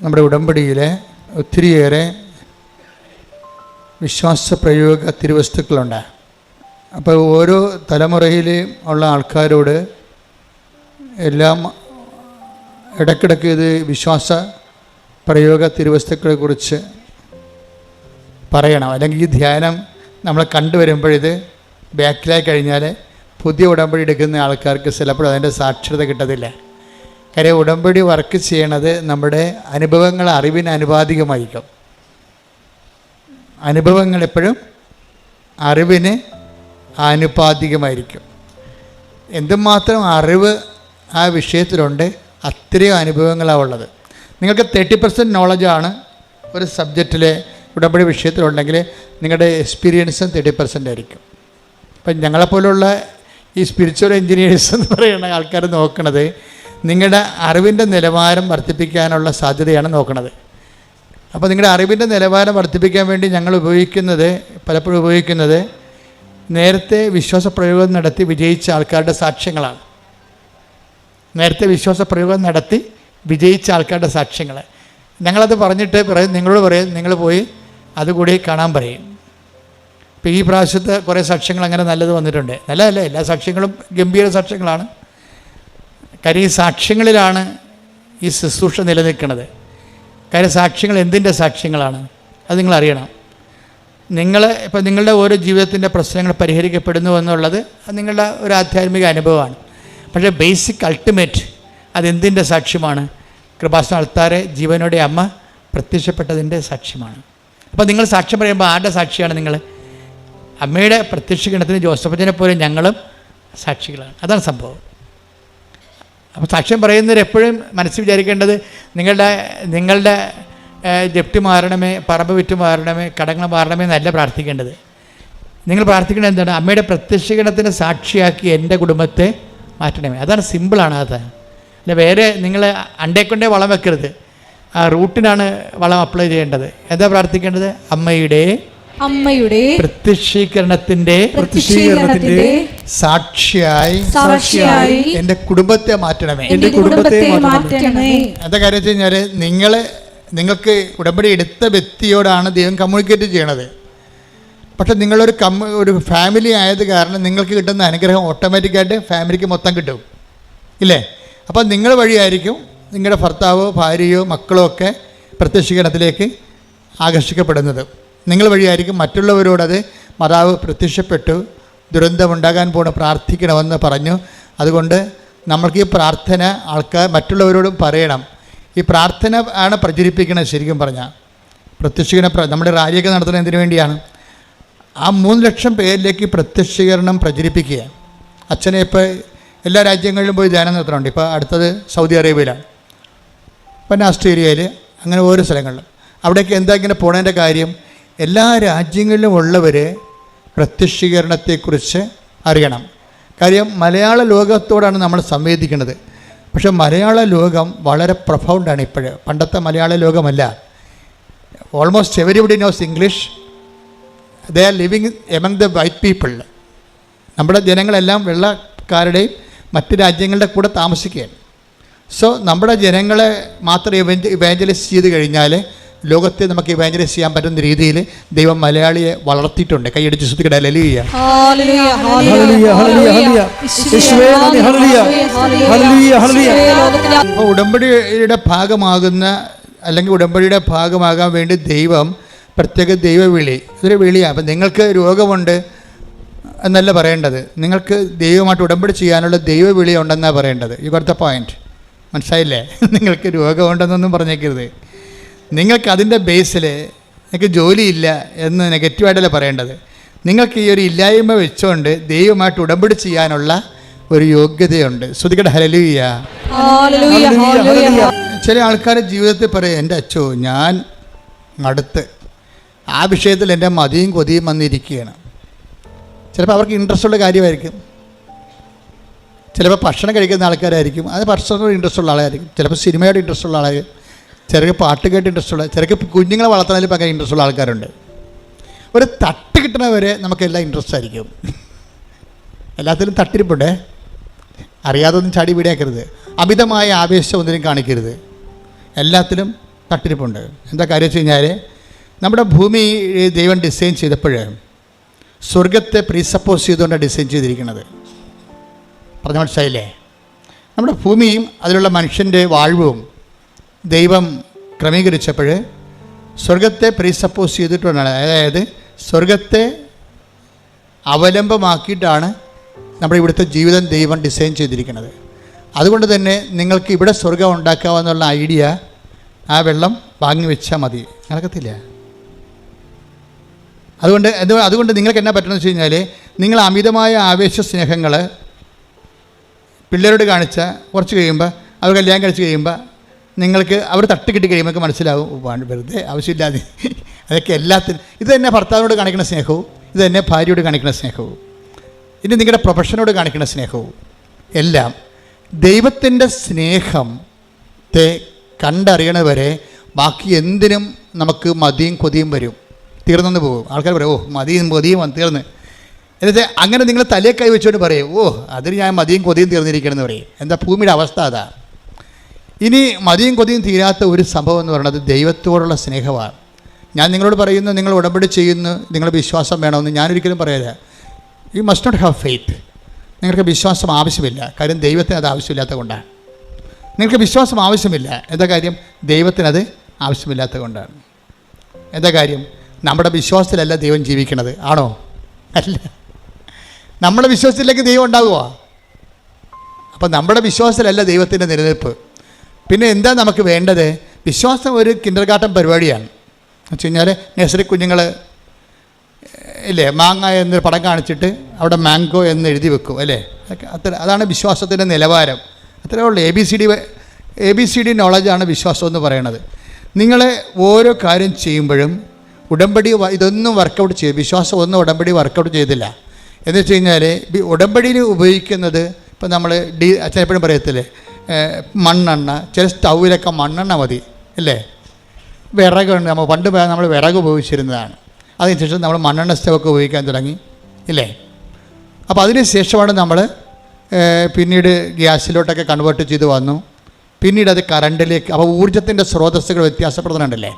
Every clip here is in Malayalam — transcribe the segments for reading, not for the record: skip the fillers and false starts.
നമ്മുടെ ഉടമ്പടിയിലെ ഒത്തിരിയേറെ വിശ്വാസപ്രയോഗ തിരുവസ്തുക്കളുണ്ട്. അപ്പോൾ ഓരോ തലമുറയിൽ ഉള്ള ആൾക്കാരോട് എല്ലാം ഇടയ്ക്കിടയ്ക്ക് ഇത് വിശ്വാസ പ്രയോഗ തിരുവസ്തുക്കളെക്കുറിച്ച് പറയണം. അല്ലെങ്കിൽ ഈ ധ്യാനം നമ്മൾ കണ്ടുവരുമ്പോഴിത് ബാക്കിലായി കഴിഞ്ഞാൽ പുതിയ ഉടമ്പടി എടുക്കുന്ന ആൾക്കാർക്ക് ചിലപ്പോൾ അതിൻ്റെ സാക്ഷരത കിട്ടത്തില്ല. കാര്യം ഉടമ്പടി വർക്ക് ചെയ്യണത് നമ്മുടെ അനുഭവങ്ങൾ അറിവിന് അനുപാതികമായിരിക്കും. അനുഭവങ്ങൾ എപ്പോഴും അറിവിന് ആനുപാതികമായിരിക്കും. എന്തുമാത്രം അറിവ് ആ വിഷയത്തിലുണ്ട് അത്രയും അനുഭവങ്ങളാണ് ഉള്ളത്. നിങ്ങൾക്ക് 30% നോളജാണ് ഒരു സബ്ജക്റ്റിലെ ഉടമ്പടി വിഷയത്തിലുണ്ടെങ്കിൽ നിങ്ങളുടെ എക്സ്പീരിയൻസും 30% ആയിരിക്കും. ഇപ്പം ഞങ്ങളെപ്പോലുള്ള ഈ സ്പിരിച്വൽ എൻജിനീയേഴ്സ് എന്ന് പറയുന്ന ആൾക്കാർ നോക്കുന്നത് നിങ്ങളുടെ അറിവിൻ്റെ നിലവാരം വർദ്ധിപ്പിക്കാനുള്ള സാധ്യതയാണ് നോക്കുന്നത്. അപ്പോൾ നിങ്ങളുടെ അറിവിൻ്റെ നിലവാരം വർദ്ധിപ്പിക്കാൻ വേണ്ടി ഞങ്ങൾ പലപ്പോഴും ഉപയോഗിക്കുന്നത് നേരത്തെ വിശ്വാസപ്രയോഗം നടത്തി വിജയിച്ച ആൾക്കാരുടെ സാക്ഷ്യങ്ങളാണ്. നേരത്തെ വിശ്വാസപ്രയോഗം നടത്തി വിജയിച്ച ആൾക്കാരുടെ സാക്ഷ്യങ്ങൾ ഞങ്ങളത് പറഞ്ഞിട്ട് നിങ്ങളോട് പറയും, നിങ്ങൾ പോയി അതുകൂടി കാണാൻ പറയും. ഇപ്പോൾ ഈ പ്രാവശ്യത്തെ കുറേ സാക്ഷ്യങ്ങൾ അങ്ങനെ നല്ലത് വന്നിട്ടുണ്ട്. നല്ലതല്ല, എല്ലാ സാക്ഷ്യങ്ങളും ഗംഭീര സാക്ഷ്യങ്ങളാണ്. കാര്യം ഈ സാക്ഷ്യങ്ങളിലാണ് ഈ ശുശ്രൂഷ നിലനിൽക്കുന്നത്. കാര്യം സാക്ഷ്യങ്ങൾ എന്തിൻ്റെ സാക്ഷ്യങ്ങളാണ് അത് നിങ്ങൾ അറിയണം. ഇപ്പോൾ നിങ്ങളുടെ ഓരോ ജീവിതത്തിൻ്റെ പ്രശ്നങ്ങൾ പരിഹരിക്കപ്പെടുന്നു എന്നുള്ളത് നിങ്ങളുടെ ഒരു ആധ്യാത്മിക അനുഭവമാണ്. പക്ഷേ ബേസിക് അൾട്ടിമേറ്റ് അതെന്തിൻ്റെ സാക്ഷ്യമാണ്? കൃപാസന അൾത്താരെ ജീവനോടെ അമ്മ പ്രത്യക്ഷപ്പെട്ടതിൻ്റെ സാക്ഷ്യമാണ്. അപ്പോൾ നിങ്ങൾ സാക്ഷ്യം പറയുമ്പോൾ ആരുടെ സാക്ഷിയാണ് നിങ്ങൾ? അമ്മയുടെ പ്രത്യക്ഷീകരണത്തിന് ജോസഫച്ചനെ പോലെ ഞങ്ങളും സാക്ഷികളാണ്. അതാണ് സംഭവം. അപ്പോൾ സാക്ഷ്യം പറയുന്നവർ എപ്പോഴും മനസ്സിൽ വിചാരിക്കേണ്ടത് നിങ്ങളുടെ ജപ്തി മാറണമേ, പറമ്പ് വിറ്റ് മാറണമേ, കടങ്ങൾ മാറണമേ എന്നല്ല പ്രാർത്ഥിക്കേണ്ടത്. നിങ്ങൾ പ്രാർത്ഥിക്കേണ്ടത് എന്താണ്? അമ്മയുടെ പ്രത്യക്ഷീകരണത്തിന് സാക്ഷിയാക്കി എൻ്റെ കുടുംബത്തെ മാറ്റണമേ. അതാണ് സിമ്പിളാണ്. അല്ല വേറെ നിങ്ങൾ അണ്ടേക്കൊണ്ടേ വളം വെക്കരുത്. ആ റൂട്ടിനാണ് വളം അപ്ലൈ ചെയ്യേണ്ടത്. എന്താ പ്രാർത്ഥിക്കേണ്ടത്? അമ്മയുടെ പ്രത്യക്ഷീകരണത്തിന്റെ സാക്ഷിയായി എൻ്റെ കുടുംബത്തെ മാറ്റണമേ. എന്താ കാര്യം വെച്ച് കഴിഞ്ഞാൽ നിങ്ങൾക്ക് ഉടമ്പടി എടുത്ത വ്യക്തിയോടാണ് ദൈവം കമ്മ്യൂണിക്കേറ്റ് ചെയ്യണത്. പക്ഷെ നിങ്ങളൊരു ഫാമിലി ആയത് കാരണം നിങ്ങൾക്ക് കിട്ടുന്ന അനുഗ്രഹം ഓട്ടോമാറ്റിക്കായിട്ട് ഫാമിലിക്ക് മൊത്തം കിട്ടും, ഇല്ലേ? അപ്പോൾ നിങ്ങൾ വഴിയായിരിക്കും നിങ്ങളുടെ ഭർത്താവോ ഭാര്യയോ മക്കളോ ഒക്കെ പ്രത്യക്ഷീകരണത്തിലേക്ക് ആകർഷിക്കപ്പെടുന്നത്. നിങ്ങൾ വഴിയായിരിക്കും മറ്റുള്ളവരോടത് മാതാവ് പ്രത്യക്ഷപ്പെട്ടു, ദുരന്തമുണ്ടാകാൻ പോണ പ്രാർത്ഥിക്കണമെന്ന് പറഞ്ഞു. അതുകൊണ്ട് നമ്മൾക്ക് ഈ പ്രാർത്ഥന മറ്റുള്ളവരോടും പറയണം. ഈ പ്രാർത്ഥന ആണ് പ്രചരിപ്പിക്കണത്. ശരിക്കും പറഞ്ഞാൽ പ്രത്യക്ഷീകരണം നമ്മുടെ റാലിയൊക്കെ നടത്തുന്നത് എന്തിനു വേണ്ടിയാണ്? ആ 3 ലക്ഷം പേരിലേക്ക് പ്രത്യക്ഷീകരണം പ്രചരിപ്പിക്കുക. അച്ഛനെ ഇപ്പോൾ എല്ലാ രാജ്യങ്ങളിലും പോയി ധ്യാനം നടത്തുന്നുണ്ട്. ഇപ്പോൾ അടുത്തത് സൗദി അറേബ്യയിലാണ്, പിന്നെ ഓസ്ട്രേലിയയിൽ, അങ്ങനെ ഓരോ സ്ഥലങ്ങളിലും. അവിടേക്ക് എന്താ ഇങ്ങനെ പോണതിൻ്റെ കാര്യം? എല്ലാ രാജ്യങ്ങളിലും ഉള്ളവർ പ്രത്യക്ഷീകരണത്തെക്കുറിച്ച് അറിയണം. കാര്യം മലയാള ലോകത്തോടാണ് നമ്മൾ സംവേദിക്കുന്നത്. പക്ഷേ മലയാള ലോകം വളരെ പ്രൊഫൗണ്ടാണ് ഇപ്പോഴ്. പണ്ടത്തെ മലയാള ലോകമല്ല. Almost everybody knows English. They are living among the white people. നമ്മുടെ ജനങ്ങളെല്ലാം വെള്ളക്കാരുടെയും മറ്റ് രാജ്യങ്ങളുടെ കൂടെ താമസിക്കുകയാണ്. സോ നമ്മുടെ ജനങ്ങളെ മാത്രം ഇവാഞ്ചലൈസ് ചെയ്ത് കഴിഞ്ഞാൽ ലോകത്തെ നമുക്ക് ഇവാഞ്ചലൈസ് ചെയ്യാൻ പറ്റുന്ന രീതിയിൽ ദൈവം മലയാളിയെ വളർത്തിയിട്ടുണ്ട്. കൈയടിച്ച് ശ്രദ്ധിക്കട്ടെ. ഹല്ലേലൂയ. അപ്പോൾ ഉടമ്പടിയുടെ ഭാഗമാകുന്ന അല്ലെങ്കിൽ ഉടമ്പടിയുടെ ഭാഗമാകാൻ വേണ്ടി ദൈവം പ്രത്യേക ദൈവവിളി, ഇതൊരു വിളിയാണ്. അപ്പം നിങ്ങൾക്ക് രോഗമുണ്ട് എന്നല്ല പറയേണ്ടത്, നിങ്ങൾക്ക് ദൈവമായിട്ട് ഉടമ്പടി ചെയ്യാനുള്ള ദൈവവിളി ഉണ്ടെന്നാണ് പറയേണ്ടത്. You got the point. മനസ്സിലായില്ലേ? നിങ്ങൾക്ക് രോഗമുണ്ടെന്നൊന്നും പറഞ്ഞേക്കരുത്. നിങ്ങൾക്ക് അതിൻ്റെ ബേസിൽ നിങ്ങൾക്ക് ജോലിയില്ല എന്ന് നെഗറ്റീവായിട്ടല്ല പറയേണ്ടത്. നിങ്ങൾക്ക് ഈ ഒരു ഇല്ലായ്മ വെച്ചുകൊണ്ട് ദൈവമായിട്ട് ഉടമ്പടി ചെയ്യാനുള്ള ഒരു യോഗ്യതയുണ്ട്. ശ്രദ്ധിക്കട്ടെ. ഹല്ലേലൂയ. ചില ആൾക്കാരുടെ ജീവിതത്തിൽ പറയും, എൻ്റെ അച്ചോ ഞാൻ അടുത്ത് ആ വിഷയത്തിൽ എൻ്റെ മതിയും കൊതിയും വന്നിരിക്കുകയാണ്. ചിലപ്പോൾ അവർക്ക് ഇൻട്രസ്റ്റ് ഉള്ള കാര്യമായിരിക്കും. ചിലപ്പോൾ ഭക്ഷണം കഴിക്കുന്ന ആൾക്കാരായിരിക്കും, അത് ഭക്ഷണത്തോട് ഇൻട്രസ്റ്റ് ഉള്ള ആളായിരിക്കും. ചിലപ്പോൾ സിനിമയോട് ഇൻട്രസ്റ്റ് ഉള്ള ആളായിരിക്കും. ചിലർക്ക് പാട്ട് കേട്ട് ഇൻട്രസ്റ്റ് ഉള്ള, ചിലർക്ക് കുഞ്ഞുങ്ങളെ വളർത്തുന്നതിൽ ഭയങ്കര ഇൻട്രസ്റ്റ് ഉള്ള ആൾക്കാരുണ്ട്. ഒരു തട്ട് കിട്ടണവരെ നമുക്കെല്ലാം ഇൻട്രസ്റ്റ് ആയിരിക്കും. എല്ലാത്തിലും തട്ടിരിപ്പുണ്ടേ. അറിയാതൊന്നും ചാടി വീടിയാക്കരുത്. അമിതമായ ആവേശം ഒന്നിനും കാണിക്കരുത്. എല്ലാത്തിലും തട്ടിരിപ്പുണ്ട്. എന്താ കാര്യം വെച്ച് കഴിഞ്ഞാൽ, നമ്മുടെ ഭൂമി ദൈവം ഡിസൈൻ ചെയ്തപ്പോൾ സ്വർഗത്തെ പ്രീസപ്പോസ് ചെയ്തുകൊണ്ടാണ് ഡിസൈൻ ചെയ്തിരിക്കുന്നത്. പറഞ്ഞ മനസ്സിലായില്ലേ? നമ്മുടെ ഭൂമിയും അതിലുള്ള മനുഷ്യൻ്റെ വാഴ്വും ദൈവം ക്രമീകരിച്ചപ്പോൾ സ്വർഗത്തെ പ്രീസപ്പോസ് ചെയ്തിട്ടുണ്ടാണ്. അതായത് സ്വർഗത്തെ അവലംബമാക്കിയിട്ടാണ് നമ്മുടെ ഇവിടുത്തെ ജീവിതം ദൈവം ഡിസൈൻ ചെയ്തിരിക്കുന്നത്. അതുകൊണ്ട് തന്നെ നിങ്ങൾക്ക് ഇവിടെ സ്വർഗം ഉണ്ടാക്കാമെന്നുള്ള ഐഡിയ, ആ വെള്ളം വാങ്ങി വെച്ചാൽ മതി, നടക്കത്തില്ല. അതുകൊണ്ട് നിങ്ങൾക്ക് എന്നാ പറ്റണമെന്ന് വെച്ച് കഴിഞ്ഞാൽ, നിങ്ങൾ അമിതമായ ആവേശ സ്നേഹങ്ങൾ പിള്ളേരോട് കാണിച്ചാൽ കുറച്ച് കഴിയുമ്പോൾ, അവർ കല്യാണം കഴിച്ച് കഴിയുമ്പോൾ നിങ്ങൾക്ക് അവർ തട്ട് കിട്ടി കഴിയുമ്പോൾ മനസ്സിലാവും, വെറുതെ ആവശ്യമില്ലാതെ അതൊക്കെ എല്ലാത്തിനും. ഇത് തന്നെ ഭർത്താവിനോട് കാണിക്കുന്ന സ്നേഹവും, ഇത് തന്നെ ഭാര്യയോട് കാണിക്കുന്ന സ്നേഹവും, ഇനി നിങ്ങളുടെ പ്രൊഫഷനോട് കാണിക്കുന്ന സ്നേഹവും എല്ലാം ദൈവത്തിൻ്റെ സ്നേഹത്തെ കണ്ടറിയണവരെ ബാക്കി എന്തിനും നമുക്ക് മതിയും കൊതിയും വരും, തീർന്നെന്ന് പോകും. ആൾക്കാർ പറയും, ഓ മതിയും കൊതിയും തീർന്ന്. എന്നിട്ട് അങ്ങനെ നിങ്ങൾ തലയെ കൈ വെച്ചുകൊണ്ട് പറയും, ഓ അതിന് ഞാൻ മതിയും കൊതിയും തീർന്നിരിക്കണമെന്ന് പറയും. എന്താ ഭൂമിയുടെ അവസ്ഥ അതാ. ഇനി മതിയും കൊതിയും തീരാത്ത ഒരു സംഭവം എന്ന് പറയുന്നത് ദൈവത്തോടുള്ള സ്നേഹമാണ്. ഞാൻ നിങ്ങളോട് പറയുന്നു, നിങ്ങൾ ഉടമ്പടി ചെയ്യുന്നു, നിങ്ങളുടെ വിശ്വാസം വേണമെന്ന് ഞാനൊരിക്കലും പറയാതെ. You must not have faith. നിങ്ങൾക്ക് വിശ്വാസം ആവശ്യമില്ല, കാര്യം ദൈവത്തിന് അത് ആവശ്യമില്ലാത്ത കൊണ്ടാണ്. നിങ്ങൾക്ക് വിശ്വാസം ആവശ്യമില്ല, എന്താ കാര്യം? ദൈവത്തിനത് ആവശ്യമില്ലാത്ത കൊണ്ടാണ്. എന്താ കാര്യം? നമ്മുടെ വിശ്വാസത്തിലല്ല ദൈവം ജീവിക്കണത്, ആണോ? അല്ല. നമ്മുടെ വിശ്വാസത്തിലേക്ക് ദൈവം ഉണ്ടാകുക. അപ്പം നമ്മുടെ വിശ്വാസത്തിലല്ല ദൈവത്തിൻ്റെ നിലനിൽപ്പ്. പിന്നെ എന്താ നമുക്ക് വേണ്ടത്? വിശ്വാസം ഒരു കിൻഡർ ഗാർട്ടൻ പരിപാടിയാണ്. എന്ന് വെച്ച് കഴിഞ്ഞാൽ നഴ്സറി കുഞ്ഞുങ്ങൾ ഇല്ലേ, മാങ്ങ എന്നൊരു പടം കാണിച്ചിട്ട് അവിടെ മാംഗോ എന്ന് എഴുതി വെക്കും അല്ലേ? അതാണ് വിശ്വാസത്തിൻ്റെ നിലവാരം. അത്രേ ഉള്ളൂ. എ ബി സി ഡി നോളജാണ് വിശ്വാസം എന്ന് പറയണത്. നിങ്ങളെ ഓരോ കാര്യം ചെയ്യുമ്പോഴും ഉടമ്പടി ഇതൊന്നും വർക്കൗട്ട് ചെയ്ത്, വിശ്വാസം ഒന്നും ഉടമ്പടി വർക്കൗട്ട് ചെയ്തില്ല. എന്ന് വെച്ച് കഴിഞ്ഞാൽ ഉടമ്പടിയിൽ ഉപയോഗിക്കുന്നത്, ഇപ്പം നമ്മൾ ചിലപ്പോഴും പറയത്തില്ലേ, മണ്ണെണ്ണ, ചില സ്റ്റൗവിലൊക്കെ മണ്ണെണ്ണ മതി അല്ലേ? വിറകുണ്ട്, പണ്ട് നമ്മൾ വിറക് ഉപയോഗിച്ചിരുന്നതാണ്. അതിനുശേഷം നമ്മൾ മണ്ണെണ്ണ സ്റ്റൗവൊക്കെ ഉപയോഗിക്കാൻ തുടങ്ങി ഇല്ലേ? അപ്പോൾ അതിന് ശേഷമാണ് നമ്മൾ പിന്നീട് ഗ്യാസിലോട്ടൊക്കെ കൺവേർട്ട് ചെയ്ത് വന്നു. പിന്നീട് അത് കറണ്ടിലേക്ക്. അപ്പോൾ ഊർജ്ജത്തിൻ്റെ സ്രോതസ്സുകൾ വ്യത്യാസപ്പെടുന്നുണ്ടല്ലേ?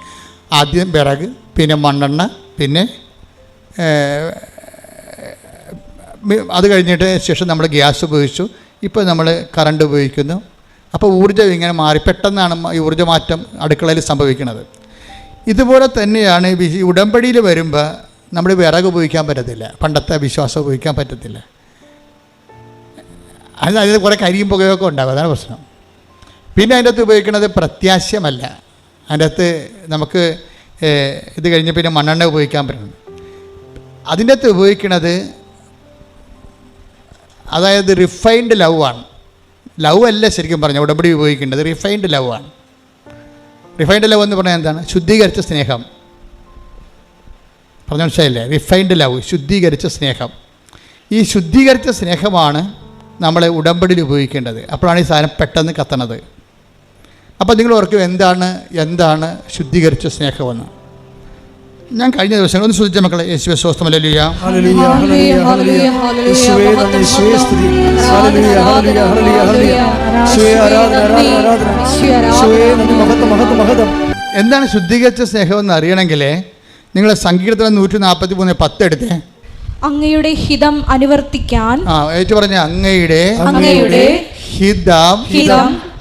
ആദ്യം വിറക്, പിന്നെ മണ്ണെണ്ണ, പിന്നെ അത് കഴിഞ്ഞിട്ട് ശേഷം നമ്മൾ ഗ്യാസ് ഉപയോഗിച്ചു. ഇപ്പോൾ നമ്മൾ കറണ്ട് ഉപയോഗിക്കുന്നു. അപ്പോൾ ഊർജ്ജം ഇങ്ങനെ മാറി. പെട്ടെന്നാണ് ഈ ഊർജ്ജമാറ്റം അടുക്കളയിൽ സംഭവിക്കുന്നത്. ഇതുപോലെ തന്നെയാണ് ഈ ഉടമ്പടിയിൽ വരുമ്പോൾ നമ്മൾ വിറക് ഉപയോഗിക്കാൻ പറ്റത്തില്ല, പണ്ടത്തെ വിശ്വാസം ഉപയോഗിക്കാൻ പറ്റത്തില്ല. അതിൽ കുറേ കരിയും പുകയൊക്കെ ഉണ്ടാകും, അതാണ് പ്രശ്നം. പിന്നെ അതിൻ്റെ അകത്ത് ഉപയോഗിക്കുന്നത് പ്രത്യാശയമല്ല. അതിൻ്റെ അകത്ത് നമുക്ക് ഇത് കഴിഞ്ഞ് പിന്നെ മണ്ണെണ്ണ ഉപയോഗിക്കാൻ പറ്റുന്നു. അതിൻ്റെ അകത്ത് ഉപയോഗിക്കുന്നത് അതായത് റിഫൈൻഡ് ലവ് ആണ്. ലവ് അല്ല ശരിക്കും പറഞ്ഞാൽ ഉടമ്പടി ഉപയോഗിക്കേണ്ടത്, റിഫൈൻഡ് ലവ് ആണ്. റിഫൈൻഡ് ലവ് എന്ന് പറഞ്ഞാൽ എന്താണ്? ശുദ്ധീകരിച്ച സ്നേഹം. പറഞ്ഞ മനസ്സിലായില്ലേ? റിഫൈൻഡ് ലവ്, ശുദ്ധീകരിച്ച സ്നേഹം. ഈ ശുദ്ധീകരിച്ച സ്നേഹമാണ് നമ്മൾ ഉടമ്പടിയിൽ ഉപയോഗിക്കേണ്ടത്. അപ്പോഴാണ് ഈ സാധനം പെട്ടെന്ന് കത്തണത്. അപ്പോൾ നിങ്ങൾ ഓർക്കും എന്താണ് ശുദ്ധീകരിച്ച സ്നേഹമെന്ന്. ഞാൻ കഴിഞ്ഞ ദിവസം ഒന്ന് ശ്രദ്ധിച്ച മക്കളെ, യേശുവേ സ്തോത്രം, ഹല്ലേലൂയ, ഹല്ലേലൂയ, ഹല്ലേലൂയ, ഹല്ലേലൂയ, യേശുവേ നന്ദി, യേശുവേ സ്തുതി, ഹല്ലേലൂയ, ഹല്ലേലൂയ, ഹല്ലേലൂയ, ഹല്ലേലൂയ, യേശുവേ ആരാധന, ആരാധന, യേശുവേ നന്ദി, മഹത്വം, മഹത്വം, മഹത്വം. എന്താണ് ശുദ്ധീകരിച്ച സ്നേഹം എന്ന് അറിയണമെങ്കിൽ നിങ്ങൾ സങ്കീർത്തനം 143:10 എടുത്തേ. അങ്ങയുടെ ഹിതം അനുവർത്തിക്കാൻ, ഏറ്റു പറഞ്ഞ അങ്ങയുടെ ഹിതം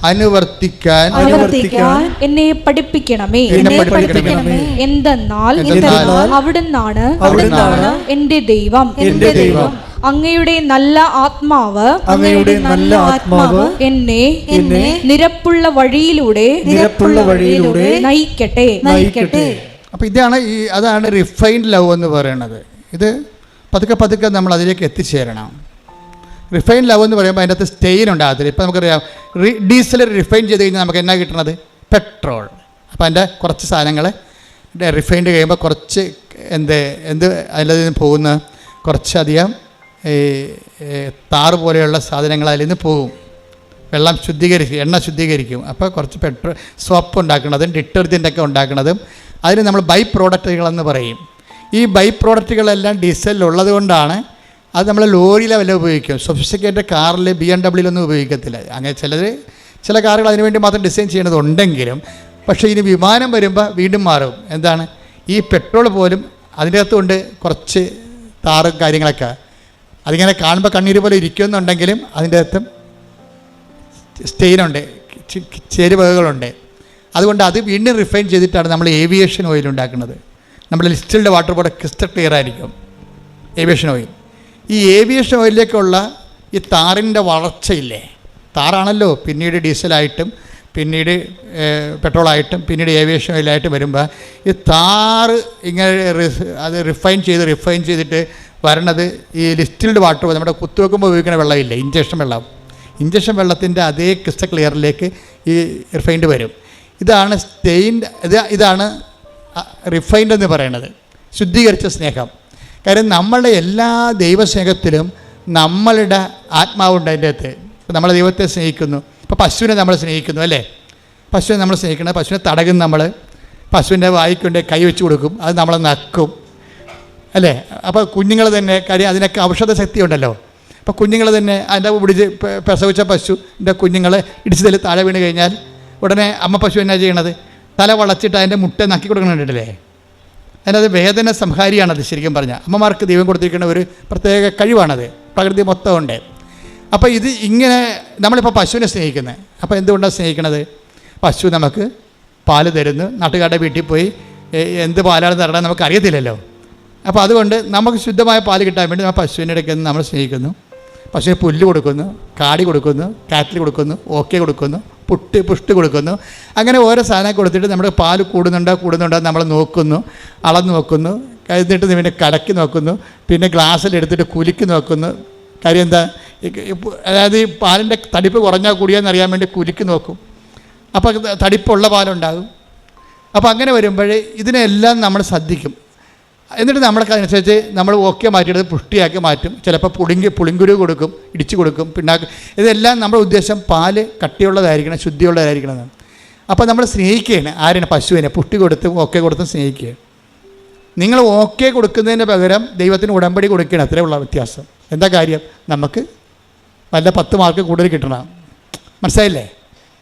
അനുവർത്തിക്കാൻ എന്നെ പഠിപ്പിക്കണമേ. എന്തെന്നാൽ അവിടുന്നാണ് എന്റെ ദൈവം. അങ്ങയുടെ നല്ല ആത്മാവ് എന്നെ നിരപ്പുള്ള വഴിയിലൂടെ നയിക്കട്ടെ. അപ്പോൾ അതാണ് റിഫൈൻഡ് ലവ് എന്ന് പറയുന്നത്. ഇത് പതുക്കെ നമ്മൾ അതിലേക്ക് എത്തിച്ചേരണം. റിഫൈൻ ലവ് എന്ന് പറയുമ്പോൾ അതിൻ്റെ അകത്ത് സ്റ്റെയിൻ ഉണ്ടാകത്തില്ല. ഇപ്പോൾ നമുക്കറിയാം, ഡീസൽ റിഫൈൻ ചെയ്ത് കഴിഞ്ഞാൽ നമുക്ക് എന്നാ കിട്ടണത്? പെട്രോൾ. അപ്പോൾ അതിൻ്റെ കുറച്ച് സാധനങ്ങൾ റിഫൈൻഡ് കഴിയുമ്പോൾ കുറച്ച് അതിൽ നിന്ന് പോകുന്ന കുറച്ചധികം ഈ താറ് പോലെയുള്ള സാധനങ്ങൾ അതിൽ നിന്ന് പോകും. വെള്ളം ശുദ്ധീകരിക്കും, എണ്ണ ശുദ്ധീകരിക്കും. അപ്പോൾ കുറച്ച് പെട്രോൾ, സോപ്പ് ഉണ്ടാക്കുന്നതും ഡിറ്റർജൻറ്റൊക്കെ ഉണ്ടാക്കുന്നതും അതിന് നമ്മൾ ബൈ പ്രോഡക്റ്റുകളെന്ന് പറയും. ഈ ബൈ പ്രോഡക്റ്റുകളെല്ലാം ഡീസലിലുള്ളത് കൊണ്ടാണ് അത് നമ്മൾ ലോറിയിലെ വില ഉപയോഗിക്കും. സൊഫിസ്റ്റിക്കേറ്റഡ് കാറിൽ BMW ഉപയോഗിക്കത്തില്ല. അങ്ങനെ ചില കാറുകൾ അതിനുവേണ്ടി മാത്രം ഡിസൈൻ ചെയ്യണതുണ്ടെങ്കിലും പക്ഷേ ഇനി വിമാനം വരുമ്പോൾ വീണ്ടും മാറും. എന്താണ്? ഈ പെട്രോൾ പോലും അതിൻ്റെ അകത്തുകൊണ്ട് കുറച്ച് താറും കാര്യങ്ങളൊക്കെ അതിങ്ങനെ കാണുമ്പോൾ കണ്ണീര് പോലെ ഇരിക്കുന്നുണ്ടെങ്കിലും അതിൻ്റെ അകത്തും സ്റ്റെയിനുണ്ട്, ചേരുവകകളുണ്ട്. അതുകൊണ്ട് അത് വീണ്ടും റിഫൈൻ ചെയ്തിട്ടാണ് നമ്മൾ ഏവിയേഷൻ ഓയിൽ ഉണ്ടാക്കുന്നത്. നമ്മുടെ ഡിസ്റ്റിൽഡ് വാട്ടർ പോലെ ക്രിസ്റ്റൽ ക്ലിയർ ആയിരിക്കും ഏവിയേഷൻ ഓയിൽ. ഈ ഏവിയേഷൻ ഓയിലിലേക്കുള്ള ഈ താറിൻ്റെ വളർച്ചയില്ലേ, താറാണല്ലോ പിന്നീട് ഡീസലായിട്ടും പിന്നീട് പെട്രോളായിട്ടും പിന്നീട് ഏവിയേഷൻ ഓയിലായിട്ട് വരുമ്പോൾ ഈ താറ് ഇങ്ങനെ അത് റിഫൈൻ ചെയ്തിട്ട് വരണത് ഈ ഡിസ്റ്റിൽഡ് വാട്ടർ നമ്മുടെ കുത്തുവെക്കുമ്പോൾ ഉപയോഗിക്കുന്ന വെള്ളമില്ലേ, ഇഞ്ചക്ഷൻ വെള്ളത്തിൻ്റെ അതേ ക്രിസ്റ്റൽ ക്ലിയറിലേക്ക് ഈ റിഫൈൻഡ് വരും. ഇതാണ് ഇതാണ് റിഫൈൻഡ് എന്ന് പറയുന്നത്, ശുദ്ധീകരിച്ച സ്നേഹം. കാര്യം നമ്മളുടെ എല്ലാ ദൈവസ്നേഹത്തിലും നമ്മളുടെ ആത്മാവുണ്ട് അതിൻ്റെ അകത്ത്. ഇപ്പോൾ നമ്മൾ ദൈവത്തെ സ്നേഹിക്കുന്നു. ഇപ്പോൾ പശുവിനെ നമ്മൾ സ്നേഹിക്കുന്നു അല്ലേ, പശുവിനെ നമ്മൾ സ്നേഹിക്കണം. പശുവിനെ തടകും, നമ്മൾ പശുവിൻ്റെ വായിക്കൊണ്ട് കൈ വെച്ച് കൊടുക്കും, അത് നമ്മൾ നക്കും അല്ലേ. അപ്പോൾ കുഞ്ഞുങ്ങൾ തന്നെ, കാര്യം അതിനൊക്കെ ഔഷധ ശക്തി ഉണ്ടല്ലോ. അപ്പോൾ കുഞ്ഞുങ്ങൾ തന്നെ അതിൻ്റെ പിടിച്ച് പ്രസവിച്ച പശുവിൻ്റെ കുഞ്ഞുങ്ങൾ ഇടിച്ചതിൽ താഴെ വീണ് കഴിഞ്ഞാൽ ഉടനെ അമ്മ പശു എന്നാ ചെയ്യണത്? തല വളച്ചിട്ട് അതിൻ്റെ മുട്ട നക്കി കൊടുക്കണുണ്ടല്ലേ. അതിനത് വേദന സംഹാരിയാണത്. ശരിക്കും പറഞ്ഞാൽ അമ്മമാർക്ക് ദൈവം കൊടുത്തിരിക്കുന്ന ഒരു പ്രത്യേക കഴിവാണത്, പ്രകൃതി മൊത്തം ഉണ്ട്. അപ്പോൾ ഇത് ഇങ്ങനെ നമ്മളിപ്പോൾ പശുവിനെ സ്നേഹിക്കുന്നത്. അപ്പോൾ എന്തുകൊണ്ടാണ് സ്നേഹിക്കണത്? പശു നമുക്ക് പാല് തരുന്നു. നാട്ടുകാരുടെ വീട്ടിൽ പോയി എന്ത് പാലാണ് തരണം നമുക്ക് അറിയത്തില്ലല്ലോ. അപ്പോൾ അതുകൊണ്ട് നമുക്ക് ശുദ്ധമായ പാല് കിട്ടാൻ വേണ്ടി നമ്മൾ പശുവിൻ്റെ ഇടയ്ക്ക് നമ്മൾ സ്നേഹിക്കുന്നു. പശുവിന് പുല്ല് കൊടുക്കുന്നു, കാടി കൊടുക്കുന്നു, കാറ്റിൽ കൊടുക്കുന്നു, ഓക്കെ കൊടുക്കുന്നു, പുഷ്ടി കൊടുക്കുന്നു. അങ്ങനെ ഓരോ സാധനം കൊടുത്തിട്ട് നമ്മുടെ പാല് കൂടുന്നുണ്ടോ നമ്മൾ നോക്കുന്നു, അളന്ന് നോക്കുന്നു. കഴിഞ്ഞിട്ട് പിന്നെ കലക്കി നോക്കുന്നു, പിന്നെ ഗ്ലാസ്സിലെടുത്തിട്ട് കുലുക്കി നോക്കുന്നു. കാര്യം എന്താ? അതായത് ഈ പാലിൻ്റെ തടിപ്പ് കുറഞ്ഞാൽ കൂടിയാന്ന് അറിയാൻ വേണ്ടി കുലുക്കി നോക്കും. അപ്പോൾ തടിപ്പുള്ള പാലുണ്ടാകും. അപ്പോൾ അങ്ങനെ വരുമ്പോൾ ഇതിനെല്ലാം നമ്മൾ ശ്രദ്ധിക്കും. എന്നിട്ട് നമ്മൾക്ക് അതനുസരിച്ച് നമ്മൾ ഓക്കെ മാറ്റിയെടുത്ത് പുഷ്ടിയാക്കി മാറ്റും. ചിലപ്പോൾ പുളിങ്കുരു കൊടുക്കും, ഇടിച്ചു കൊടുക്കും, പിണ്ണാക്ക്. ഇതെല്ലാം നമ്മുടെ ഉദ്ദേശം പാല് കട്ടിയുള്ളതായിരിക്കണം, ശുദ്ധിയുള്ളതായിരിക്കണം എന്നാണ്. അപ്പോൾ നമ്മൾ സ്നേഹിക്കുകയാണ് ആരെയാണ്? പശുവിനെ പുഷ്ടി കൊടുത്തും ഓക്കെ കൊടുത്തും സ്നേഹിക്കുകയാണ്. നിങ്ങൾ ഓക്കെ കൊടുക്കുന്നതിന് പകരം ദൈവത്തിന് ഉടമ്പടി കൊടുക്കുകയാണ്. അത്രേ ഉള്ള വ്യത്യാസം. എന്താ കാര്യം? നമുക്ക് വല്ല 10 മാർക്ക് കൂടുതൽ കിട്ടണം. മനസ്സിലായില്ലേ?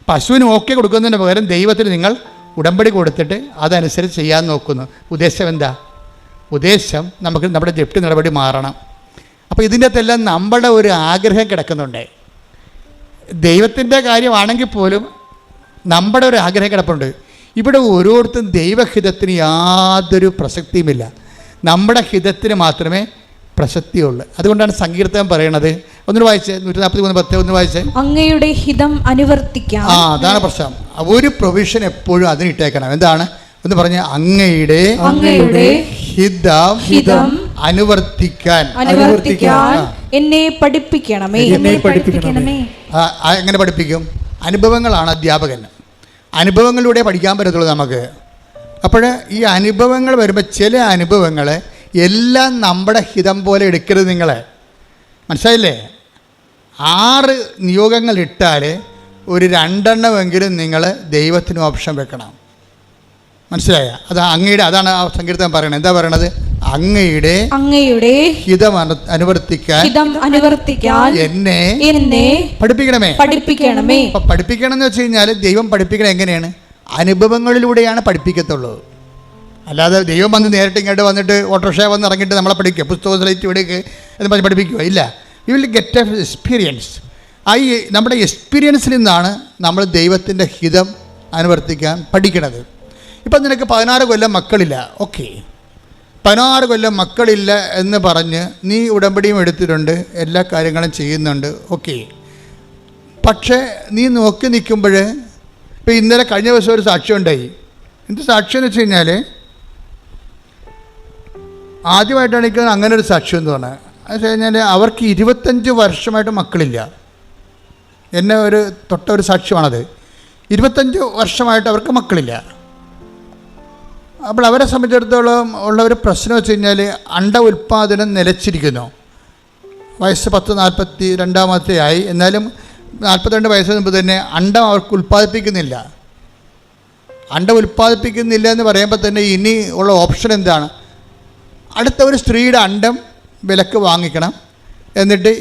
പശുവിന് ഓക്കെ കൊടുക്കുന്നതിന് പകരം ദൈവത്തിന് നിങ്ങൾ ഉടമ്പടി കൊടുത്തിട്ട് അതനുസരിച്ച് ചെയ്യാൻ നോക്കുന്നു. ഉദ്ദേശം എന്താ? ഉദ്ദേശം നമുക്ക് നമ്മുടെ ജപ്തി നടപടി മാറണം. അപ്പോൾ ഇതിൻ്റെ അകത്തെല്ലാം നമ്മുടെ ഒരു ആഗ്രഹം കിടക്കുന്നുണ്ട്. ദൈവത്തിൻ്റെ കാര്യമാണെങ്കിൽ പോലും നമ്മുടെ ഒരു ആഗ്രഹം കിടപ്പുണ്ട്. ഇവിടെ ഓരോരുത്തരും ദൈവഹിതത്തിന് യാതൊരു പ്രസക്തിയുമില്ല, നമ്മുടെ ഹിതത്തിന് മാത്രമേ പ്രസക്തിയുള്ളൂ. അതുകൊണ്ടാണ് സങ്കീർത്തനം പറയണത്. ഒന്നിന് വായിച്ചേ, 143:10 ഒന്ന് വായിച്ചേ. അങ്ങയുടെ ഹിതം അനുവർത്തിക്കാം. അതാണ് പ്രശ്നം. ഒരു പ്രൊവിഷൻ എപ്പോഴും അതിനിട്ടേക്കണം. എന്താണ് എന്ന് പറഞ്ഞ? അങ്ങയുടെ ഹിതം അനുവർത്തിക്കാൻ എന്നെ പഠിപ്പിക്കണമേ. എങ്ങനെ പഠിപ്പിക്കും? അനുഭവങ്ങളാണ് അധ്യാപകൻ. അനുഭവങ്ങളിലൂടെ പഠിക്കാൻ പറ്റത്തുള്ളൂ നമുക്ക്. അപ്പോൾ ഈ അനുഭവങ്ങൾ വരുമ്പോൾ ചില അനുഭവങ്ങൾ എല്ലാം നമ്മുടെ ഹിതം പോലെ എടുക്കരുത്. നിങ്ങളെ മനസ്സിലായില്ലേ? 6 നിയോഗങ്ങൾ ഇട്ടാൽ ഒരു 2 എണ്ണമെങ്കിലും നിങ്ങൾ ദൈവത്തിന് ഓപ്ഷൻ വെക്കണം. മനസ്സിലായ? അത് അങ്ങയുടെ, അതാണ് ആ സങ്കീർത്തനം പറയണത്. എന്താ പറയണത്? അങ്ങയുടെ ഹിതം അനുവർത്തിക്കാൻ എന്നെ പഠിപ്പിക്കണമേ. അപ്പൊ പഠിപ്പിക്കണം എന്ന് വെച്ച് കഴിഞ്ഞാൽ ദൈവം പഠിപ്പിക്കണം എങ്ങനെയാണ്? അനുഭവങ്ങളിലൂടെയാണ് പഠിപ്പിക്കത്തുള്ളൂ. അല്ലാതെ ദൈവം വന്ന് നേരിട്ട് ഇങ്ങോട്ട് വന്നിട്ട് ഓട്ടോറിക്ഷ വന്ന് ഇറങ്ങിയിട്ട് നമ്മളെ പഠിക്കുക, പുസ്തകം സ്ലൈറ്റ് വിടുക എന്ന് പറഞ്ഞ് പഠിപ്പിക്കുക ഇല്ല. You will get A experience. നമ്മുടെ എക്സ്പീരിയൻസിൽ നിന്നാണ് നമ്മൾ ദൈവത്തിൻ്റെ ഹിതം അനുവർത്തിക്കാൻ പഠിക്കണത്. ഇപ്പം നിനക്ക് 16 കൊല്ലം മക്കളില്ല, ഓക്കെ, 16 കൊല്ലം മക്കളില്ല എന്ന് പറഞ്ഞ് നീ ഉടമ്പടിയും എടുത്തിട്ടുണ്ട്, എല്ലാ കാര്യങ്ങളും ചെയ്യുന്നുണ്ട്, ഓക്കെ. പക്ഷേ നീ നോക്കി നിൽക്കുമ്പോൾ ഇപ്പോൾ ഇന്നലെ കഴിഞ്ഞ ദിവസം ഒരു സാക്ഷ്യം ഉണ്ടായി. എന്ത് സാക്ഷ്യം എന്ന് വെച്ച് കഴിഞ്ഞാൽ, ആദ്യമായിട്ടാണ് എനിക്ക് അങ്ങനെ ഒരു സാക്ഷ്യം എന്ന് പറഞ്ഞത്. അത് വെച്ച് കഴിഞ്ഞാൽ അവർക്ക് 25 വർഷമായിട്ട് മക്കളില്ല. എന്നെ തൊട്ടൊരു സാക്ഷ്യമാണത്. 25 വർഷമായിട്ട് അവർക്ക് മക്കളില്ല. അപ്പോൾ അവരെ സംബന്ധിച്ചിടത്തോളം ഉള്ള ഒരു പ്രശ്നം വെച്ച് കഴിഞ്ഞാൽ അണ്ട ഉൽപ്പാദനം നിലച്ചിരിക്കുന്നു. വയസ്സ് 42 ആയി, എന്നാലും 42 വയസ്സിന് മുമ്പ് തന്നെ അണ്ടം അവർക്ക് ഉൽപ്പാദിപ്പിക്കുന്നില്ല. അണ്ടം ഉൽപ്പാദിപ്പിക്കുന്നില്ല എന്ന് പറയുമ്പോൾ തന്നെ ഇനി ഉള്ള ഓപ്ഷൻ എന്താണ്? അടുത്ത ഒരു സ്ത്രീയുടെ അണ്ടം വിലക്ക് വാങ്ങിക്കണം, എന്നിട്ട്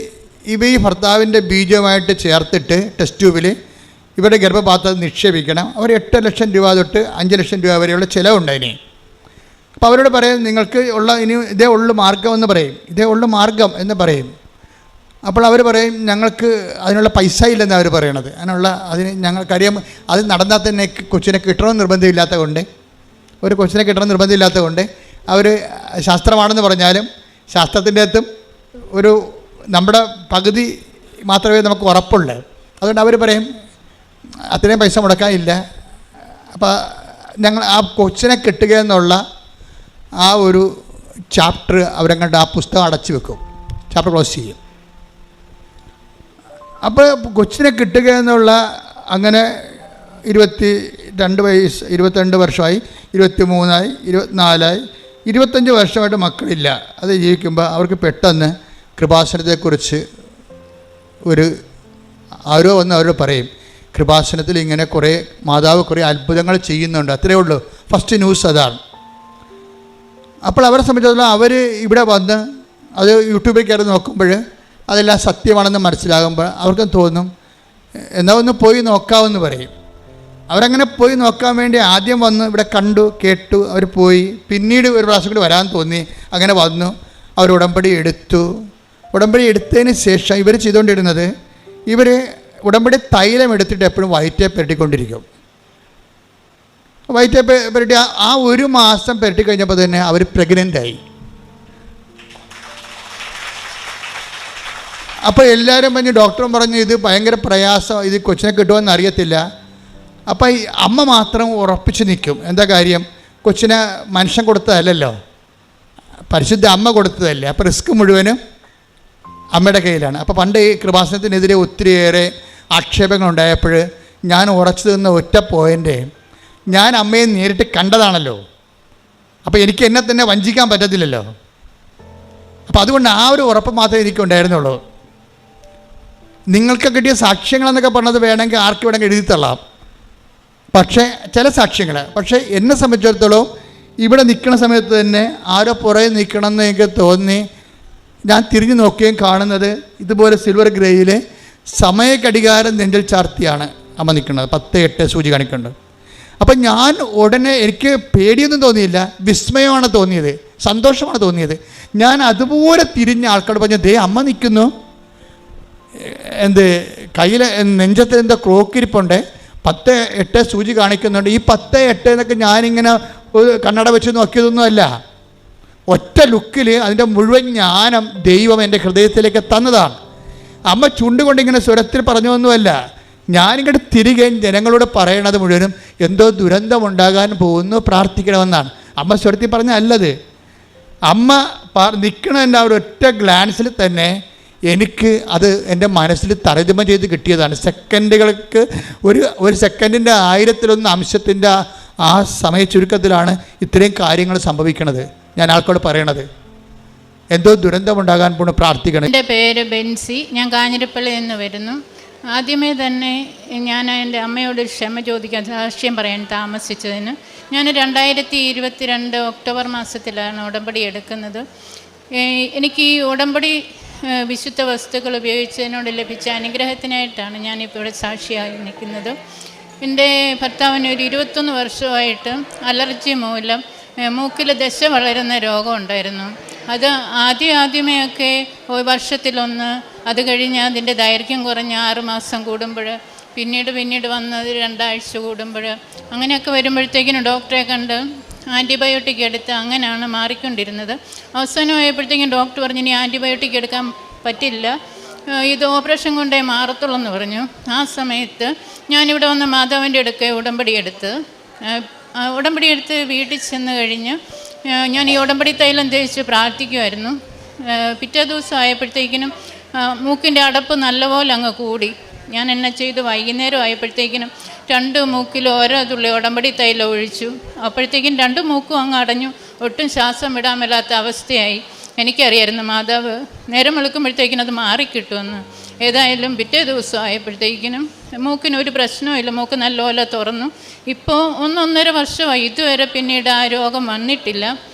ഈ ഭർത്താവിൻ്റെ ബീജവുമായിട്ട് ചേർത്തിട്ട് ടെസ്റ്റ് ട്യൂബിൽ ഇവരുടെ ഗർഭപാത്രത്തിൽ നിക്ഷേപിക്കണം. അവർ 8 ലക്ഷം രൂപ തൊട്ട് 5 ലക്ഷം രൂപ വരെയുള്ള ചിലവുണ്ടായിനി. അപ്പോൾ അവരോട് പറയും, നിങ്ങൾക്ക് ഉള്ള ഇനി ഇതേ ഉള്ളു മാർഗം എന്ന് പറയും, ഇതേ ഉള്ളു മാർഗം എന്ന് പറയും. അപ്പോൾ അവർ പറയും, ഞങ്ങൾക്ക് അതിനുള്ള പൈസ ഇല്ലെന്ന് അവർ പറയണത്. അതിന് ഞങ്ങൾക്കറിയാം, അത് നടന്നാൽ തന്നെ കൊച്ചിനെ കിട്ടണമെന്ന് നിർബന്ധമില്ലാത്ത കൊണ്ട്, ഒരു കൊച്ചിനെ കിട്ടണമെന്ന് നിർബന്ധമില്ലാത്ത കൊണ്ട് അവർ ശാസ്ത്രമാണെന്ന് പറഞ്ഞാലും ശാസ്ത്രത്തിൻ്റെ അകത്തും ഒരു നമ്മുടെ പകുതി മാത്രമേ നമുക്ക് ഉറപ്പുള്ളൂ. അതുകൊണ്ട് അവർ പറയും അത്രയും പൈസ മുടക്കാനില്ല. അപ്പോൾ ഞങ്ങൾ ആ കൊച്ചിനെ കിട്ടുക എന്നുള്ള ആ ഒരു ചാപ്റ്റർ അവരങ്ങോട്ട് ആ പുസ്തകം അടച്ചു വെക്കും, ചാപ്റ്റർ ക്ലോസ് ചെയ്യും. അപ്പോൾ കൊച്ചിനെ കിട്ടുക എന്നുള്ള അങ്ങനെ 22 വയസ്സ്, 22 വർഷമായി, 23ആയി, 24ആയി, 25 വർഷമായിട്ട് മക്കളില്ല. അത് ജീവിക്കുമ്പോൾ അവർക്ക് പെട്ടെന്ന് കൃപാസനത്തെക്കുറിച്ച് ആരോ വന്ന് അവരോട് പറയും, കൃപാസനത്തിൽ ഇങ്ങനെ കുറേ മാതാവ് കുറേ അത്ഭുതങ്ങൾ ചെയ്യുന്നുണ്ട്. അത്രയേ ഉള്ളൂ. ഫസ്റ്റ് ന്യൂസ് അതാണ്. അപ്പോൾ അവരെ സംബന്ധിച്ചിടത്തോളം അവർ ഇവിടെ വന്ന് അത് യൂട്യൂബിൽ കയറി നോക്കുമ്പോൾ അതെല്ലാം സത്യമാണെന്ന് മനസ്സിലാകുമ്പോൾ അവർക്കും തോന്നും, എന്നാൽ ഒന്ന് പോയി നോക്കാമെന്ന് പറയും. അവരങ്ങനെ പോയി നോക്കാൻ വേണ്ടി ആദ്യം വന്ന് ഇവിടെ കണ്ടു കേട്ടു, അവർ പോയി. പിന്നീട് ഒരു പ്രാവശ്യം കൂടി വരാൻ തോന്നി, അങ്ങനെ വന്നു. അവർ ഉടമ്പടി എടുത്തു. ഉടമ്പടി എടുത്തതിന് ശേഷം ഇവർ ചെയ്തുകൊണ്ടിരുന്നത്, ഇവർ ഉടമ്പടി തൈലം എടുത്തിട്ട് എപ്പോഴും വയറ്റേ പുരട്ടിക്കൊണ്ടിരിക്കും. വയറ്റേ പുരട്ടി ആ 1 മാസം പുരട്ടി കഴിഞ്ഞപ്പോൾ തന്നെ അവർ പ്രഗ്നൻ്റായി. അപ്പോൾ എല്ലാവരും പറഞ്ഞു, ഡോക്ടറും പറഞ്ഞു ഇത് ഭയങ്കര പ്രയാസം, ഇത് കൊച്ചിനെ കിട്ടുമെന്ന് അറിയത്തില്ല. അപ്പോൾ ഈ അമ്മ മാത്രം ഉറപ്പിച്ച് നിൽക്കും. എന്താ കാര്യം? കൊച്ചിനെ മനുഷ്യൻ കൊടുത്തതല്ലല്ലോ, പരിശുദ്ധ അമ്മ കൊടുത്തതല്ലേ. അപ്പോൾ റിസ്ക് മുഴുവനും അമ്മയുടെ കയ്യിലാണ്. അപ്പോൾ പണ്ട് ഈ കൃപാസനത്തിനെതിരെ ഒത്തിരിയേറെ ആക്ഷേപങ്ങളുണ്ടായപ്പോൾ ഞാൻ ഉറച്ചു നിന്ന ഒറ്റ പോയിൻ്റ്, ഞാൻ അമ്മയെ നേരിട്ട് കണ്ടതാണല്ലോ. അപ്പോൾ എനിക്ക് എന്നെ തന്നെ വഞ്ചിക്കാൻ പറ്റത്തില്ലല്ലോ. അപ്പോൾ അതുകൊണ്ട് ആ ഒരു ഉറപ്പ് മാത്രമേ എനിക്കുണ്ടായിരുന്നുള്ളൂ. നിങ്ങൾക്ക് കിട്ടിയ സാക്ഷ്യങ്ങളെന്നൊക്കെ പറഞ്ഞത് വേണമെങ്കിൽ ആർക്ക് വേണമെങ്കിൽ എഴുതിത്തള്ളാം, പക്ഷേ ചില സാക്ഷ്യങ്ങൾ. പക്ഷേ എന്നെ സംബന്ധിച്ചിടത്തോളം ഇവിടെ നിൽക്കുന്ന സമയത്ത് തന്നെ ആരോ പുറകെ നിൽക്കണമെന്ന് എനിക്ക് തോന്നി. ഞാൻ തിരിഞ്ഞു നോക്കുകയും കാണുന്നത് ഇതുപോലെ സിൽവർ ഗ്രേയിൽ സമയഘടികാരം നെഞ്ചിൽ ചാർത്തിയാണ് അമ്മ നിൽക്കുന്നത്. 10:08 സൂചി കാണിക്കുന്നുണ്ട്. അപ്പം ഞാൻ ഉടനെ, എനിക്ക് പേടിയൊന്നും തോന്നിയില്ല, വിസ്മയമാണ് തോന്നിയത്, സന്തോഷമാണ് തോന്നിയത്. ഞാൻ അതുപോലെ തിരിഞ്ഞ ആൾക്കാരോട് പറഞ്ഞു, ദേ അമ്മ നിൽക്കുന്നു, കയ്യിൽ നെഞ്ചത്ത് എന്താ ക്ലോക്കിരിപ്പുണ്ട്, 10:08 സൂചി കാണിക്കുന്നുണ്ട്. ഈ 10:08 എന്നൊക്കെ ഞാനിങ്ങനെ ഒരു കണ്ണട വെച്ച് നോക്കിയതൊന്നുമല്ല. ഒറ്റ ലുക്കിൽ അതിൻ്റെ മുഴുവൻ ജ്ഞാനം ദൈവം എൻ്റെ ഹൃദയത്തിലേക്ക് തന്നതാണ്. അമ്മ ചുണ്ടുകൊണ്ടിങ്ങനെ സ്വരത്തിൽ പറഞ്ഞൊന്നുമല്ല. ഞാനിങ്ങോട്ട് തിരികെ ജനങ്ങളോട് പറയണത് മുഴുവനും എന്തോ ദുരന്തമുണ്ടാകാൻ പോകുന്നു, പ്രാർത്ഥിക്കണമെന്നാണ്. അമ്മ സ്വരത്തിൽ പറഞ്ഞല്ലത്. അമ്മ നിൽക്കണതിൻ്റെ ആ ഒരു ഒറ്റ ഗ്ലാൻസിൽ തന്നെ എനിക്ക് അത് എൻ്റെ മനസ്സിൽ തർജ്ജമ ചെയ്ത് കിട്ടിയതാണ്. സെക്കൻഡുകൾക്ക് ഒരു സെക്കൻഡിൻ്റെ 1000-1 അംശത്തിൻ്റെ ആ സമയ ചുരുക്കത്തിലാണ് ഇത്രയും കാര്യങ്ങൾ സംഭവിക്കുന്നത്. ഞാൻ ആൾക്കോട് പറയണത് എന്തോ ദുരന്തമുണ്ടാകാൻ പോണു, പ്രാർത്ഥിക്കണം. എൻ്റെ പേര് ബെൻസി, ഞാൻ കാഞ്ഞിരപ്പള്ളിയിൽ നിന്ന് വരുന്നു. ആദ്യമേ തന്നെ ഞാൻ എൻ്റെ അമ്മയോട് ക്ഷമ ചോദിക്കാൻ, സാക്ഷ്യം പറയാൻ താമസിച്ചതിന്. ഞാൻ 2022 ഒക്ടോബർ മാസത്തിലാണ് ഉടമ്പടി എടുക്കുന്നത്. എനിക്ക് ഈ ഉടമ്പടി വിശുദ്ധ വസ്തുക്കൾ ഉപയോഗിച്ചതിനോട് ലഭിച്ച അനുഗ്രഹത്തിനായിട്ടാണ് ഞാനിപ്പോൾ ഇവിടെ സാക്ഷിയായി നിൽക്കുന്നത്. എൻ്റെ ഭർത്താവിന് ഒരു 21 വർഷമായിട്ട് അലർജി മൂലം മൂക്കിൽ ദശ വളരുന്ന രോഗം ഉണ്ടായിരുന്നു. അത് ആദ്യമേയൊക്കെ വർഷത്തിലൊന്ന്, അത് കഴിഞ്ഞ് അതിൻ്റെ ദൈർഘ്യം കുറഞ്ഞ് 6 മാസം കൂടുമ്പോൾ, പിന്നീട് വന്നത് 2 ആഴ്ച കൂടുമ്പോൾ, അങ്ങനെയൊക്കെ വരുമ്പോഴത്തേക്കിനും ഡോക്ടറെ കണ്ട് ആൻറ്റിബയോട്ടിക് എടുത്ത് അങ്ങനെയാണ് മാറിക്കൊണ്ടിരുന്നത്. അവസാനമായപ്പോഴത്തേക്കും ഡോക്ടർ പറഞ്ഞു, ഇനി ആൻറ്റിബയോട്ടിക് എടുക്കാൻ പറ്റില്ല, ഇത് ഓപ്പറേഷൻ കൊണ്ടേ മാറത്തുള്ളൂ എന്ന് പറഞ്ഞു. ആ സമയത്ത് ഞാനിവിടെ വന്ന് മാതാവിൻ്റെ അടുക്കെ ഉടമ്പടി എടുത്ത് വീട്ടിൽ ചെന്ന് കഴിഞ്ഞ് ഞാൻ ഈ ഉടമ്പടി തൈലം തേച്ച് പ്രാർത്ഥിക്കുമായിരുന്നു. പിറ്റേ ദിവസം ആയപ്പോഴത്തേക്കിനും മൂക്കിൻ്റെ അടപ്പ് നല്ലപോലെ അങ്ങ് കൂടി. ഞാൻ എന്നെ ചെയ്ത് വൈകുന്നേരം ആയപ്പോഴത്തേക്കിനും 2 മൂക്കിൽ ഓരോ തുള്ളി ഉടമ്പടി തൈലം ഒഴിച്ചു. അപ്പോഴത്തേക്കും 2 മൂക്കും അങ്ങ് അടഞ്ഞു, ഒട്ടും ശ്വാസം വിടാൻ മേലാത്ത അവസ്ഥയായി. എനിക്കറിയായിരുന്നു മാതാവ് നേരം വെളുക്കുമ്പോഴത്തേക്കിനും അത് മാറിക്കിട്ടുമെന്ന്. ഏതായാലും പിറ്റേ ദിവസം ആയപ്പോഴത്തേക്കിനും മൂക്കിന് ഒരു പ്രശ്നവുമില്ല, മൂക്ക് നല്ലപോലെ തുറന്നു. ഇപ്പോൾ 1-1.5 വർഷമായി, ഇതുവരെ പിന്നീട് ആ രോഗം വന്നിട്ടില്ല.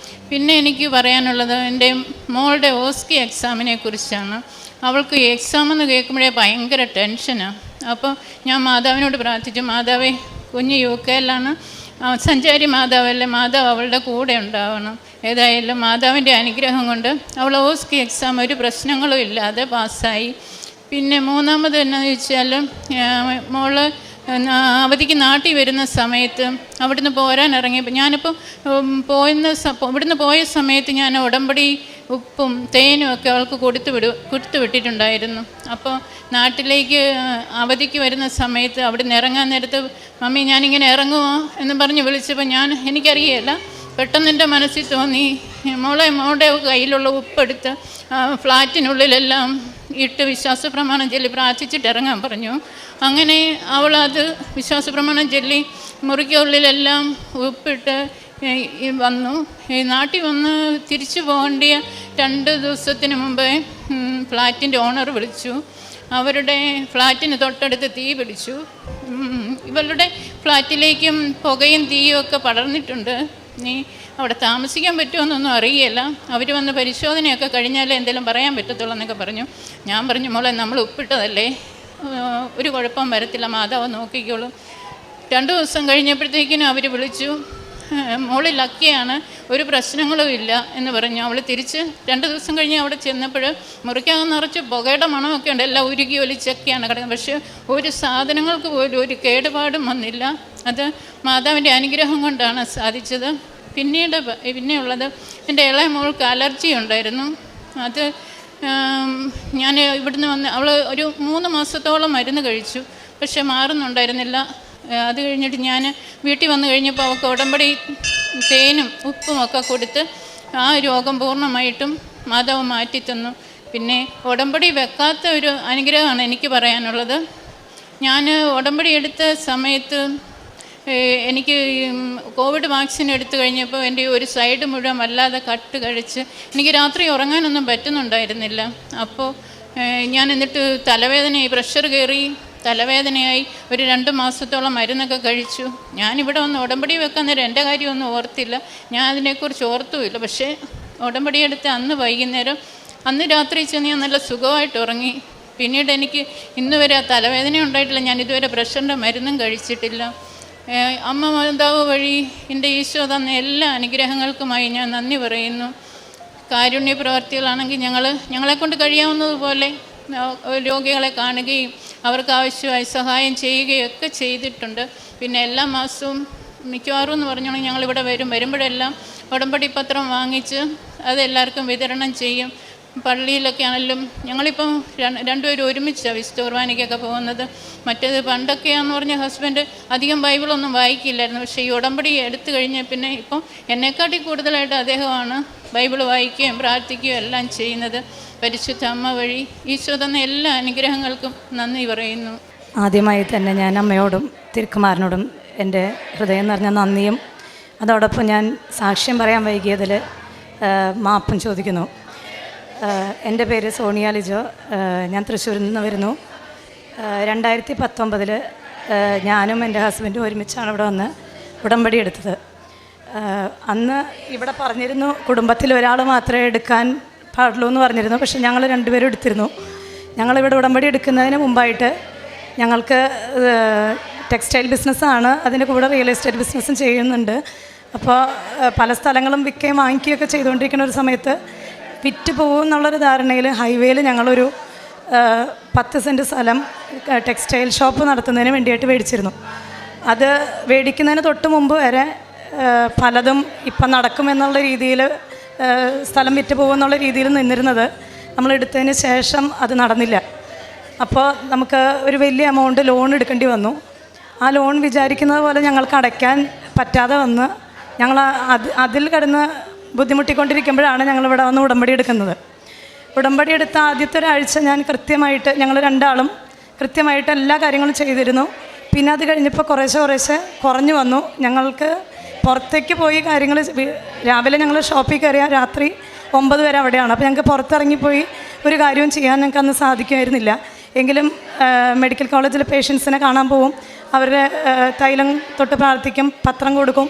പിന്നെ എനിക്ക് പറയാനുള്ളത് എൻ്റെ മോളുടെ ഓസ്കി എക്സാമിനെ കുറിച്ചാണ്. അവൾക്ക് എക്സാം എന്ന് കേൾക്കുമ്പോഴേ ഭയങ്കര ടെൻഷനാണ്. അപ്പോൾ ഞാൻ മാതാവിനോട് പ്രാർത്ഥിച്ചു, മാതാവേ കുഞ്ഞ് UK-ലാണ്, സഞ്ചാരി മാതാവല്ലേ, മാതാവ് അവളുടെ കൂടെ ഉണ്ടാവണം. ഏതായാലും മാതാവിൻ്റെ അനുഗ്രഹം കൊണ്ട് അവൾ OSCE എക്സാം ഒരു പ്രശ്നങ്ങളും ഇല്ലാതെ പാസ്സായി. പിന്നെ മൂന്നാമത് എന്നാന്ന് വെച്ചാൽ മോള് അവധിക്ക് നാട്ടിൽ വരുന്ന സമയത്ത് അവിടുന്ന് പോരാൻ ഇറങ്ങിയപ്പോൾ ഞാനിപ്പോൾ ഇവിടുന്ന് പോയ സമയത്ത് ഞാൻ ഉടമ്പടി ഉപ്പും തേനും ഒക്കെ അവൾക്ക് കൊടുത്തു വിട്ടിട്ടുണ്ടായിരുന്നു. അപ്പോൾ നാട്ടിലേക്ക് അവധിക്ക് വരുന്ന സമയത്ത് അവിടുന്ന് ഇറങ്ങാൻ നേരത്ത് മമ്മി ഞാനിങ്ങനെ ഇറങ്ങുമോ എന്ന് പറഞ്ഞ് വിളിച്ചപ്പോൾ എനിക്കറിയില്ല, പെട്ടെന്ന് എൻ്റെ മനസ്സിൽ തോന്നി മോളുടെ കയ്യിലുള്ള ഉപ്പെടുത്ത് ഫ്ലാറ്റിനുള്ളിലെല്ലാം ഇട്ട് വിശ്വാസപ്രമാണം ചൊല്ലി പ്രാർത്ഥിച്ചിട്ട് ഇറങ്ങാൻ പറഞ്ഞു. അങ്ങനെ അവളത് വിശ്വാസപ്രമാണം ചൊല്ലി മുറിക്കുള്ളിലെല്ലാം ഉപ്പിട്ട് വന്നു. നാട്ടിൽ വന്ന് തിരിച്ചു പോകേണ്ടിയ 2 ദിവസത്തിന് മുമ്പേ ഫ്ലാറ്റിൻ്റെ ഓണർ വിളിച്ചു. അവരുടെ ഫ്ലാറ്റിന് തൊട്ടടുത്ത് തീ പിടിച്ചു. ഇവരുടെ ഫ്ലാറ്റിലേക്കും പുകയും തീയും ഒക്കെ പടർന്നിട്ടുണ്ട്. നീ അവിടെ താമസിക്കാൻ പറ്റുമെന്നൊന്നും അറിയില്ല, അവർ വന്ന് പരിശോധനയൊക്കെ കഴിഞ്ഞാലേ എന്തെങ്കിലും പറയാൻ പറ്റത്തുള്ളൂ എന്നൊക്കെ പറഞ്ഞു. ഞാൻ പറഞ്ഞു, മോളെ നമ്മൾ ഉപ്പിട്ടതല്ലേ, ഒരു കുഴപ്പം വരത്തില്ല, മാതാവ് നോക്കിക്കോളും. 2 ദിവസം കഴിഞ്ഞപ്പോഴത്തേക്കിനും അവർ വിളിച്ചു, മോള് ലക്കിയാണ്, ഒരു പ്രശ്നങ്ങളും ഇല്ല എന്ന് പറഞ്ഞു. അവൾ തിരിച്ച് 2 ദിവസം കഴിഞ്ഞ് അവിടെ ചെന്നപ്പോൾ മുറിക്കകം നിറച്ച് പുകയുടെ മണമൊക്കെ ഉണ്ട്, എല്ലാം ഉരുകി ഒലിച്ചൊക്കെയാണ് കിടക്കുന്നത്. പക്ഷേ ഒരു സാധനങ്ങൾക്ക് പോലും ഒരു കേടുപാടും വന്നില്ല. അത് മാതാവിൻ്റെ അനുഗ്രഹം കൊണ്ടാണ് സാധിച്ചത്. പിന്നെയുള്ളത് എൻ്റെ ഇളയ മോൾക്ക് അലർജി ഉണ്ടായിരുന്നു. അത് ഞാൻ ഇവിടുന്ന് വന്ന് അവൾ ഒരു 3 മാസത്തോളം മരുന്ന് കഴിച്ചു, പക്ഷെ മാറുന്നുണ്ടായിരുന്നില്ല. അത് കഴിഞ്ഞിട്ട് ഞാൻ വീട്ടിൽ വന്നു കഴിഞ്ഞപ്പോൾ അവൾക്ക് ഉടമ്പടി തേനും ഉപ്പും ഒക്കെ കൊടുത്ത് ആ രോഗം പൂർണ്ണമായിട്ടും മാതാവ് മാറ്റിത്തന്നു. പിന്നെ ഉടമ്പടി വെക്കാത്ത ഒരു അനുഗ്രഹമാണ് എനിക്ക് പറയാനുള്ളത്. ഞാൻ ഉടമ്പടി എടുത്ത സമയത്ത് എനിക്ക് കോവിഡ് വാക്സിൻ എടുത്തു കഴിഞ്ഞപ്പോൾ എൻ്റെ ഒരു സൈഡ് മുഴുവൻ വല്ലാതെ കട്ട് കഴിച്ച് എനിക്ക് രാത്രി ഉറങ്ങാനൊന്നും പറ്റുന്നുണ്ടായിരുന്നില്ല. അപ്പോൾ ഞാൻ എന്നിട്ട് തലവേദനയായി, പ്രഷർ കയറി തലവേദനയായി ഒരു 2 മാസത്തോളം മരുന്നൊക്കെ കഴിച്ചു. ഞാനിവിടെ വന്ന് ഉടമ്പടി വെക്കാൻ നേരം എൻ്റെ കാര്യമൊന്നും ഓർത്തില്ല, ഞാൻ അതിനെക്കുറിച്ച് ഓർത്തുമില്ല. പക്ഷേ ഉടമ്പടി എടുത്ത് അന്ന് രാത്രി ചെന്ന് ഞാൻ നല്ല സുഖമായിട്ട് ഉറങ്ങി. പിന്നീട് എനിക്ക് ഇന്ന് വരെ ആ തലവേദന ഉണ്ടായിട്ടില്ല, ഞാൻ ഇതുവരെ പ്രഷറിൻ്റെ മരുന്നും കഴിച്ചിട്ടില്ല. അമ്മ മാതാവ് വഴി എൻ്റെ ഈശോ തന്ന എല്ലാ അനുഗ്രഹങ്ങൾക്കുമായി ഞാൻ നന്ദി പറയുന്നു. കാരുണ്യ പ്രവർത്തികളാണെങ്കിൽ ഞങ്ങളെക്കൊണ്ട് കഴിയാവുന്നതുപോലെ രോഗികളെ കാണുകയും അവർക്ക് ആവശ്യമായി സഹായം ചെയ്യുകയും ഒക്കെ ചെയ്തിട്ടുണ്ട്. പിന്നെ എല്ലാ മാസവും മിക്കവാറും എന്ന് പറഞ്ഞാണെങ്കിൽ ഞങ്ങളിവിടെ വരുമ്പോഴെല്ലാം ഉടമ്പടി പത്രം വാങ്ങിച്ച് അതെല്ലാവർക്കും വിതരണം ചെയ്യും. പള്ളിയിലൊക്കെ ആണെങ്കിലും ഞങ്ങളിപ്പം 2 പേരും ഒരുമിച്ചാണ് വിശുദ്ധ കുർബാനയ്ക്കൊക്കെ പോകുന്നത്. മറ്റേത് പണ്ടൊക്കെയാണെന്ന് പറഞ്ഞ ഹസ്ബൻഡ് അധികം ബൈബിളൊന്നും വായിക്കില്ലായിരുന്നു. പക്ഷേ ഈ ഉടമ്പടി എടുത്തു കഴിഞ്ഞാൽ പിന്നെ ഇപ്പം എന്നെക്കാട്ടി കൂടുതലായിട്ട് അദ്ദേഹമാണ് ബൈബിൾ വായിക്കുകയും പ്രാർത്ഥിക്കുകയും എല്ലാം ചെയ്യുന്നത്. പരിശുദ്ധ അമ്മ വഴി ഈശോ തന്ന എല്ലാ അനുഗ്രഹങ്ങൾക്കും നന്ദി പറയുന്നു. ആദ്യമായി തന്നെ ഞാൻ അമ്മയോടും തിരുക്കുമാരനോടും എൻ്റെ ഹൃദയം നിറഞ്ഞ നന്ദിയും അതോടൊപ്പം ഞാൻ സാക്ഷ്യം പറയാൻ വൈകിയതിൽ മാപ്പും ചോദിക്കുന്നു. എൻ്റെ പേര് സോണിയ ലിജോ, ഞാൻ തൃശ്ശൂരിൽ നിന്ന് വരുന്നു. 2019 ഞാനും എൻ്റെ ഹസ്ബൻഡും ഒരുമിച്ചാണ് ഇവിടെ വന്ന് ഉടമ്പടി എടുത്തത്. അന്ന് ഇവിടെ പറഞ്ഞിരുന്നു കുടുംബത്തിൽ ഒരാൾ മാത്രമേ എടുക്കാൻ പാടുള്ളൂ എന്ന് പറഞ്ഞിരുന്നു. പക്ഷെ ഞങ്ങൾ 2 പേരും എടുത്തിരുന്നു. ഞങ്ങളിവിടെ ഉടമ്പടി എടുക്കുന്നതിന് മുമ്പായിട്ട് ഞങ്ങൾക്ക് ടെക്സ്റ്റൈൽ ബിസിനസ്സാണ്, അതിൻ്റെ കൂടെ റിയൽ എസ്റ്റേറ്റ് ബിസിനസ്സും ചെയ്യുന്നുണ്ട്. അപ്പോൾ പല സ്ഥലങ്ങളും വിൽക്കുകയും വാങ്ങിക്കുകയൊക്കെ ചെയ്തുകൊണ്ടിരിക്കുന്ന ഒരു സമയത്ത് വിറ്റ് പോകും എന്നുള്ളൊരു ധാരണയിൽ ഹൈവേയിൽ ഞങ്ങളൊരു 10 സെൻറ്റ് സ്ഥലം ടെക്സ്റ്റൈൽ ഷോപ്പ് നടത്തുന്നതിന് വേണ്ടിയിട്ട് മേടിച്ചിരുന്നു. അത് മേടിക്കുന്നതിന് തൊട്ട് മുമ്പ് വരെ പലതും ഇപ്പം നടക്കുമെന്നുള്ള രീതിയിൽ സ്ഥലം വിറ്റ് പോകുമെന്നുള്ള രീതിയിൽ നിന്നിരുന്നത് നമ്മളെടുത്തതിന് ശേഷം അത് നടന്നില്ല. അപ്പോൾ നമുക്ക് ഒരു വലിയ എമൗണ്ട് ലോൺ എടുക്കേണ്ടി വന്നു. ആ ലോൺ വിചാരിക്കുന്നത് പോലെ ഞങ്ങൾക്ക് അടയ്ക്കാൻ പറ്റാതെ വന്ന് ഞങ്ങൾ അതിൽ കിടന്ന് ബുദ്ധിമുട്ടിക്കൊണ്ടിരിക്കുമ്പോഴാണ് ഞങ്ങളിവിടെ വന്ന് ഉടമ്പടി എടുക്കുന്നത്. ഉടമ്പടി എടുത്ത ആദ്യത്തെ ഒരാഴ്ച ഞാൻ കൃത്യമായിട്ട് ഞങ്ങൾ 2 ആളും കൃത്യമായിട്ട് എല്ലാ കാര്യങ്ങളും ചെയ്തിരുന്നു. പിന്നെ അത് കഴിഞ്ഞപ്പോൾ കുറേശ്ശെ കുറഞ്ഞു വന്നു. ഞങ്ങൾക്ക് പുറത്തേക്ക് പോയി കാര്യങ്ങൾ രാവിലെ ഞങ്ങൾ ഷോപ്പിൽ കയറിയാൽ രാത്രി 9 വരെ അവിടെയാണ്. അപ്പോൾ ഞങ്ങൾക്ക് പുറത്തിറങ്ങിപ്പോയി ഒരു കാര്യവും ചെയ്യാൻ ഞങ്ങൾക്ക് അന്ന് സാധിക്കുമായിരുന്നില്ല. എങ്കിലും മെഡിക്കൽ കോളേജിലെ പേഷ്യൻസിനെ കാണാൻ പോവും, അവരുടെ തൈലം തൊട്ട് പ്രാർത്ഥിക്കും, പത്രം കൊടുക്കും.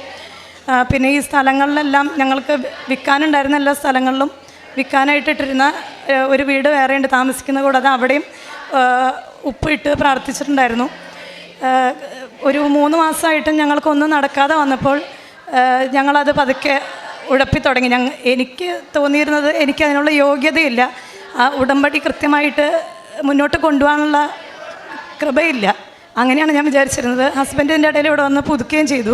പിന്നെ ഈ സ്ഥലങ്ങളിലെല്ലാം ഞങ്ങൾക്ക് വിൽക്കാനുണ്ടായിരുന്ന എല്ലാ സ്ഥലങ്ങളിലും വിൽക്കാനായിട്ടിട്ടിരുന്ന ഒരു വീട് വേറെയുണ്ട് താമസിക്കുന്ന, കൂടാതെ അവിടെയും ഉപ്പിട്ട് പ്രാർത്ഥിച്ചിട്ടുണ്ടായിരുന്നു. ഒരു 3 മാസമായിട്ടും ഞങ്ങൾക്കൊന്നും നടക്കാതെ വന്നപ്പോൾ ഞങ്ങളത് പതുക്കെ ഉഴപ്പി തുടങ്ങി. എനിക്ക് തോന്നിയിരുന്നത് എനിക്കതിനുള്ള യോഗ്യതയില്ല, ആ ഉടമ്പടി കൃത്യമായിട്ട് മുന്നോട്ട് കൊണ്ടുപോകാനുള്ള കൃപയില്ല. അങ്ങനെയാണ് ഞാൻ വിചാരിച്ചിരുന്നത്. ഹസ്ബൻഡിൻ്റെ ഇടയിൽ ഇവിടെ വന്ന് പുതുക്കുകയും ചെയ്തു.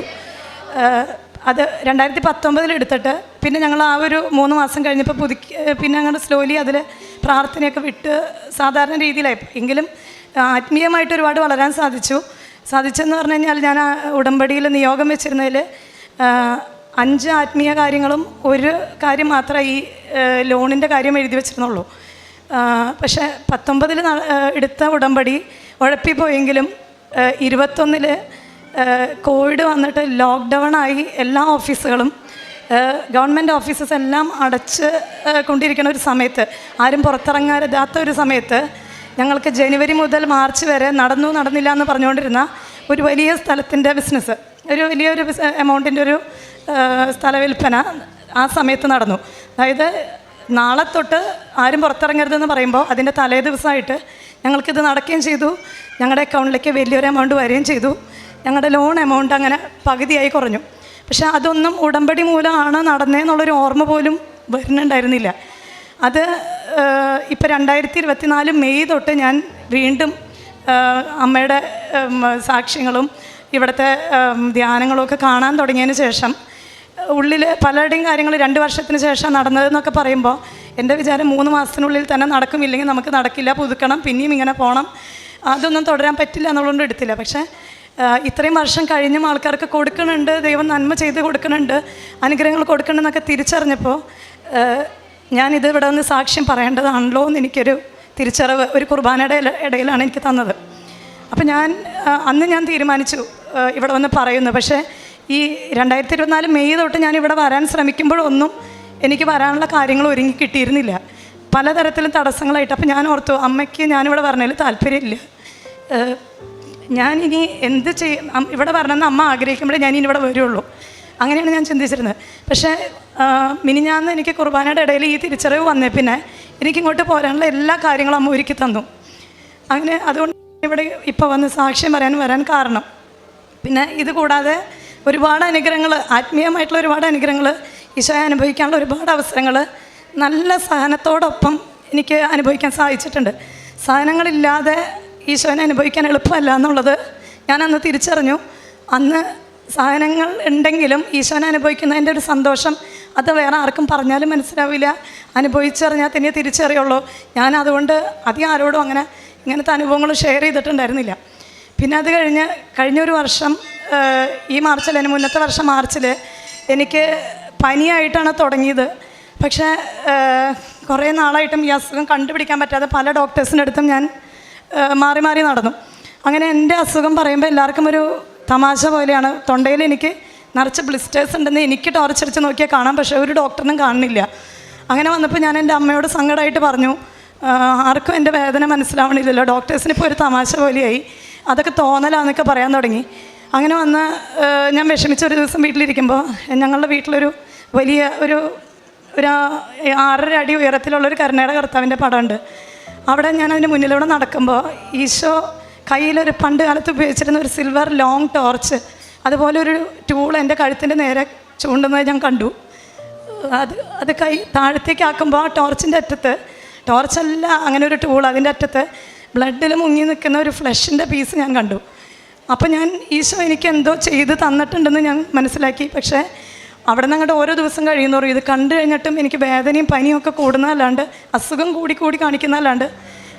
അത് 2019 എടുത്തിട്ട് പിന്നെ ഞങ്ങൾ ആ ഒരു 3 മാസം കഴിഞ്ഞപ്പോൾ പിന്നെ ഞങ്ങൾ സ്ലോലി അതിൽ പ്രാർത്ഥനയൊക്കെ വിട്ട് സാധാരണ രീതിയിലായി. എങ്കിലും ആത്മീയമായിട്ട് ഒരുപാട് വളരാൻ സാധിച്ചെന്ന് പറഞ്ഞു കഴിഞ്ഞാൽ ഞാൻ ആ ഉടമ്പടിയിൽ നിയോഗം വെച്ചിരുന്നതിൽ 5 ആത്മീയ കാര്യങ്ങളും 1 കാര്യം മാത്രമേ ഈ ലോണിൻ്റെ കാര്യം എഴുതി വെച്ചിരുന്നുള്ളൂ. പക്ഷേ 19 എടുത്ത ഉടമ്പടി ഉഴപ്പിപ്പോയെങ്കിലും 21 കോവിഡ് വന്നിട്ട് ലോക്ക്ഡൗൺ ആയി. എല്ലാ ഓഫീസുകളും ഗവൺമെൻറ് ഓഫീസസ് എല്ലാം അടച്ച് കൊണ്ടിരിക്കുന്ന ഒരു സമയത്ത്, ആരും പുറത്തിറങ്ങാത്ത ഒരു സമയത്ത് ഞങ്ങൾക്ക് ജനുവരി മുതൽ മാർച്ച് വരെ നടന്നില്ല എന്ന് പറഞ്ഞുകൊണ്ടിരുന്ന ഒരു വലിയ സ്ഥലത്തിൻ്റെ ബിസിനസ്, ഒരു വലിയൊരു എമൗണ്ടിൻ്റെ ഒരു സ്ഥല വിൽപ്പന ആ സമയത്ത് നടന്നു. അതായത് നാളെ തൊട്ട് ആരും പുറത്തിറങ്ങരുതെന്ന് പറയുമ്പോൾ അതിൻ്റെ തലേ ദിവസമായിട്ട് ഞങ്ങൾക്കിത് നടക്കുകയും ചെയ്തു. ഞങ്ങളുടെ അക്കൗണ്ടിലേക്ക് വലിയൊരു എമൗണ്ട് വരികയും ചെയ്തു. ഞങ്ങളുടെ ലോൺ എമൗണ്ട് അങ്ങനെ പകുതിയായി കുറഞ്ഞു. പക്ഷേ അതൊന്നും ഉടമ്പടി മൂലമാണ് നടന്നതെന്നുള്ളൊരു ഓർമ്മ പോലും വരുന്നുണ്ടായിരുന്നില്ല. അത് ഇപ്പോൾ 2024 മെയ് തൊട്ട് ഞാൻ വീണ്ടും അമ്മയുടെ സാക്ഷ്യങ്ങളും ഇവിടുത്തെ ധ്യാനങ്ങളൊക്കെ കാണാൻ തുടങ്ങിയതിന് ശേഷം ഉള്ളിൽ പലരുടെയും കാര്യങ്ങൾ 2 വർഷത്തിന് ശേഷം നടന്നതെന്നൊക്കെ പറയുമ്പോൾ എൻ്റെ വിചാരം 3 മാസത്തിനുള്ളിൽ തന്നെ നടക്കും, ഇല്ലെങ്കിൽ നമുക്ക് നടക്കില്ല, പുതുക്കണം, പിന്നെയും ഇങ്ങനെ പോകണം, അതൊന്നും തുടരാൻ പറ്റില്ല എന്നുള്ളതുകൊണ്ട് എടുത്തില്ല. പക്ഷേ ഇത്രയും വർഷം കഴിഞ്ഞും ആൾക്കാർക്ക് കൊടുക്കുന്നുണ്ട്, ദൈവം നന്മ ചെയ്ത് കൊടുക്കുന്നുണ്ട്, അനുഗ്രഹങ്ങൾ കൊടുക്കുന്നുണ്ടെന്നൊക്കെ തിരിച്ചറിഞ്ഞപ്പോൾ ഞാനിത് ഇവിടെ വന്ന് സാക്ഷ്യം പറയേണ്ടതാണല്ലോ എന്ന് എനിക്കൊരു തിരിച്ചറിവ് ഒരു കുർബാനയുടെ ഇടയിലാണ് എനിക്ക് തന്നത്. അപ്പം അന്ന് ഞാൻ തീരുമാനിച്ചു ഇവിടെ വന്ന് പറയുന്നു. പക്ഷേ ഈ 2024 മെയ് തൊട്ട് ഞാൻ ഇവിടെ വരാൻ ശ്രമിക്കുമ്പോഴൊന്നും എനിക്ക് വരാനുള്ള കാര്യങ്ങൾ ഒരുങ്ങി കിട്ടിയിരുന്നില്ല, പലതരത്തിലും തടസ്സങ്ങളായിട്ട്. അപ്പം ഞാൻ ഓർത്തു, അമ്മയ്ക്ക് ഞാനിവിടെ വരണതിൽ താല്പര്യമില്ല, ഞാനിനി എന്ത് ചെയ്യും, ഇവിടെ വരണമെന്ന് അമ്മ ആഗ്രഹിക്കുമ്പോഴേ ഞാനിനി ഇവിടെ വരുള്ളൂ. അങ്ങനെയാണ് ഞാൻ ചിന്തിച്ചിരുന്നത്. പക്ഷേ മിനിഞ്ഞാന്ന് എനിക്ക് കുർബാനയുടെ ഇടയിൽ ഈ തിരിച്ചറിവ് വന്നേ പിന്നെ എനിക്കിങ്ങോട്ട് പോരാനുള്ള എല്ലാ കാര്യങ്ങളും അമ്മ ഒരുക്കി തന്നു. അങ്ങനെ അതുകൊണ്ട് ഇവിടെ ഇപ്പോൾ വന്ന് സാക്ഷ്യം വരാൻ കാരണം. പിന്നെ ഇത് കൂടാതെ ഒരുപാട് അനുഗ്രഹങ്ങൾ, ആത്മീയമായിട്ടുള്ള ഒരുപാട് അനുഗ്രഹങ്ങൾ, ഈശോയെ അനുഭവിക്കാനുള്ള ഒരുപാട് അവസരങ്ങൾ നല്ല സഹനത്തോടൊപ്പം എനിക്ക് അനുഭവിക്കാൻ സാധിച്ചിട്ടുണ്ട്. സഹനങ്ങളില്ലാതെ ഈശോനെ അനുഭവിക്കാൻ എളുപ്പമല്ല എന്നുള്ളത് ഞാൻ അന്ന് തിരിച്ചറിഞ്ഞു. അന്ന് സഹനങ്ങൾ ഉണ്ടെങ്കിലും ഈശോനെ അനുഭവിക്കുന്നതിൻ്റെ ഒരു സന്തോഷം അത് വേറെ ആർക്കും പറഞ്ഞാലും മനസ്സിലാവില്ല, അനുഭവിച്ചറിഞ്ഞാൽ തന്നെ തിരിച്ചറിയുള്ളൂ. ഞാൻ അതുകൊണ്ട് അധികം ആരോടും ഇങ്ങനത്തെ അനുഭവങ്ങൾ ഷെയർ ചെയ്തിട്ടുണ്ടായിരുന്നില്ല. പിന്നെ അത് കഴിഞ്ഞൊരു വർഷം ഈ മാർച്ചിൽ, അതിന് മുന്നത്തെ വർഷം മാർച്ചിൽ എനിക്ക് പനിയായിട്ടാണ് തുടങ്ങിയത്. പക്ഷേ കുറേ നാളായിട്ടും ഈ അസുഖം കണ്ടുപിടിക്കാൻ പറ്റാതെ പല ഡോക്ടേഴ്സിൻ്റെ അടുത്തും ഞാൻ മാറി നടന്നു. അങ്ങനെ എൻ്റെ അസുഖം പറയുമ്പോൾ എല്ലാവർക്കും ഒരു തമാശ പോലെയാണ്. തൊണ്ടയിൽ എനിക്ക് നിറച്ച് ബ്ലിസ്റ്റേഴ്സ് ഉണ്ടെന്ന് എനിക്ക് ടോർച്ചടിച്ച് നോക്കിയാൽ കാണാം, പക്ഷേ ഒരു ഡോക്ടറിനും കാണുന്നില്ല. അങ്ങനെ വന്നപ്പോൾ ഞാൻ എൻ്റെ അമ്മയോട് സങ്കടമായിട്ട് പറഞ്ഞു, ആർക്കും എൻ്റെ വേദന മനസ്സിലാവണില്ലല്ലോ, ഡോക്ടേഴ്സിന് ഇപ്പോൾ ഒരു തമാശ പോലെയായി, അതൊക്കെ തോന്നലാന്നൊക്കെ പറയാൻ തുടങ്ങി. അങ്ങനെ വന്ന് ഞാൻ വിഷമിച്ചൊരു ദിവസം വീട്ടിലിരിക്കുമ്പോൾ ഞങ്ങളുടെ വീട്ടിലൊരു വലിയ ഒരു 6.5 അടി ഉയരത്തിലുള്ളൊരു കരുണയുടെ കർത്താവിൻ്റെ പടമുണ്ട്. അവിടെ ഞാൻ അതിൻ്റെ മുന്നിലൂടെ നടക്കുമ്പോൾ ഈശോ കയ്യിലൊരു പണ്ട് കാലത്ത് ഉപയോഗിച്ചിരുന്ന ഒരു സിൽവർ ലോങ് ടോർച്ച്, അതുപോലെ ഒരു ടൂൾ എൻ്റെ കഴുത്തിൻ്റെ നേരെ ചൂണ്ടുന്നത് ഞാൻ കണ്ടു. അത് കൈ താഴത്തേക്ക് ആക്കുമ്പോൾ ആ ടോർച്ചിൻ്റെ അറ്റത്ത്, ടോർച്ചല്ല അങ്ങനെ ഒരു ടൂൾ, അതിൻ്റെ അറ്റത്ത് ബ്ലഡിൽ മുങ്ങി നിൽക്കുന്ന ഒരു ഫ്ലഷിൻ്റെ പീസ് ഞാൻ കണ്ടു. അപ്പോൾ ഞാൻ ഈശോ എനിക്ക് എന്തോ ചെയ്ത് തന്നിട്ടുണ്ടെന്ന് ഞാൻ മനസ്സിലാക്കി. പക്ഷേ അവിടെ നിന്ന് അങ്ങോട്ട് ഓരോ ദിവസം കഴിയുന്നോറും ഇത് കണ്ടു കഴിഞ്ഞിട്ടും എനിക്ക് വേദനയും പനിയും ഒക്കെ കൂടുന്നതല്ലാണ്ട്, അസുഖം കൂടി കാണിക്കുന്നതല്ലാണ്ട്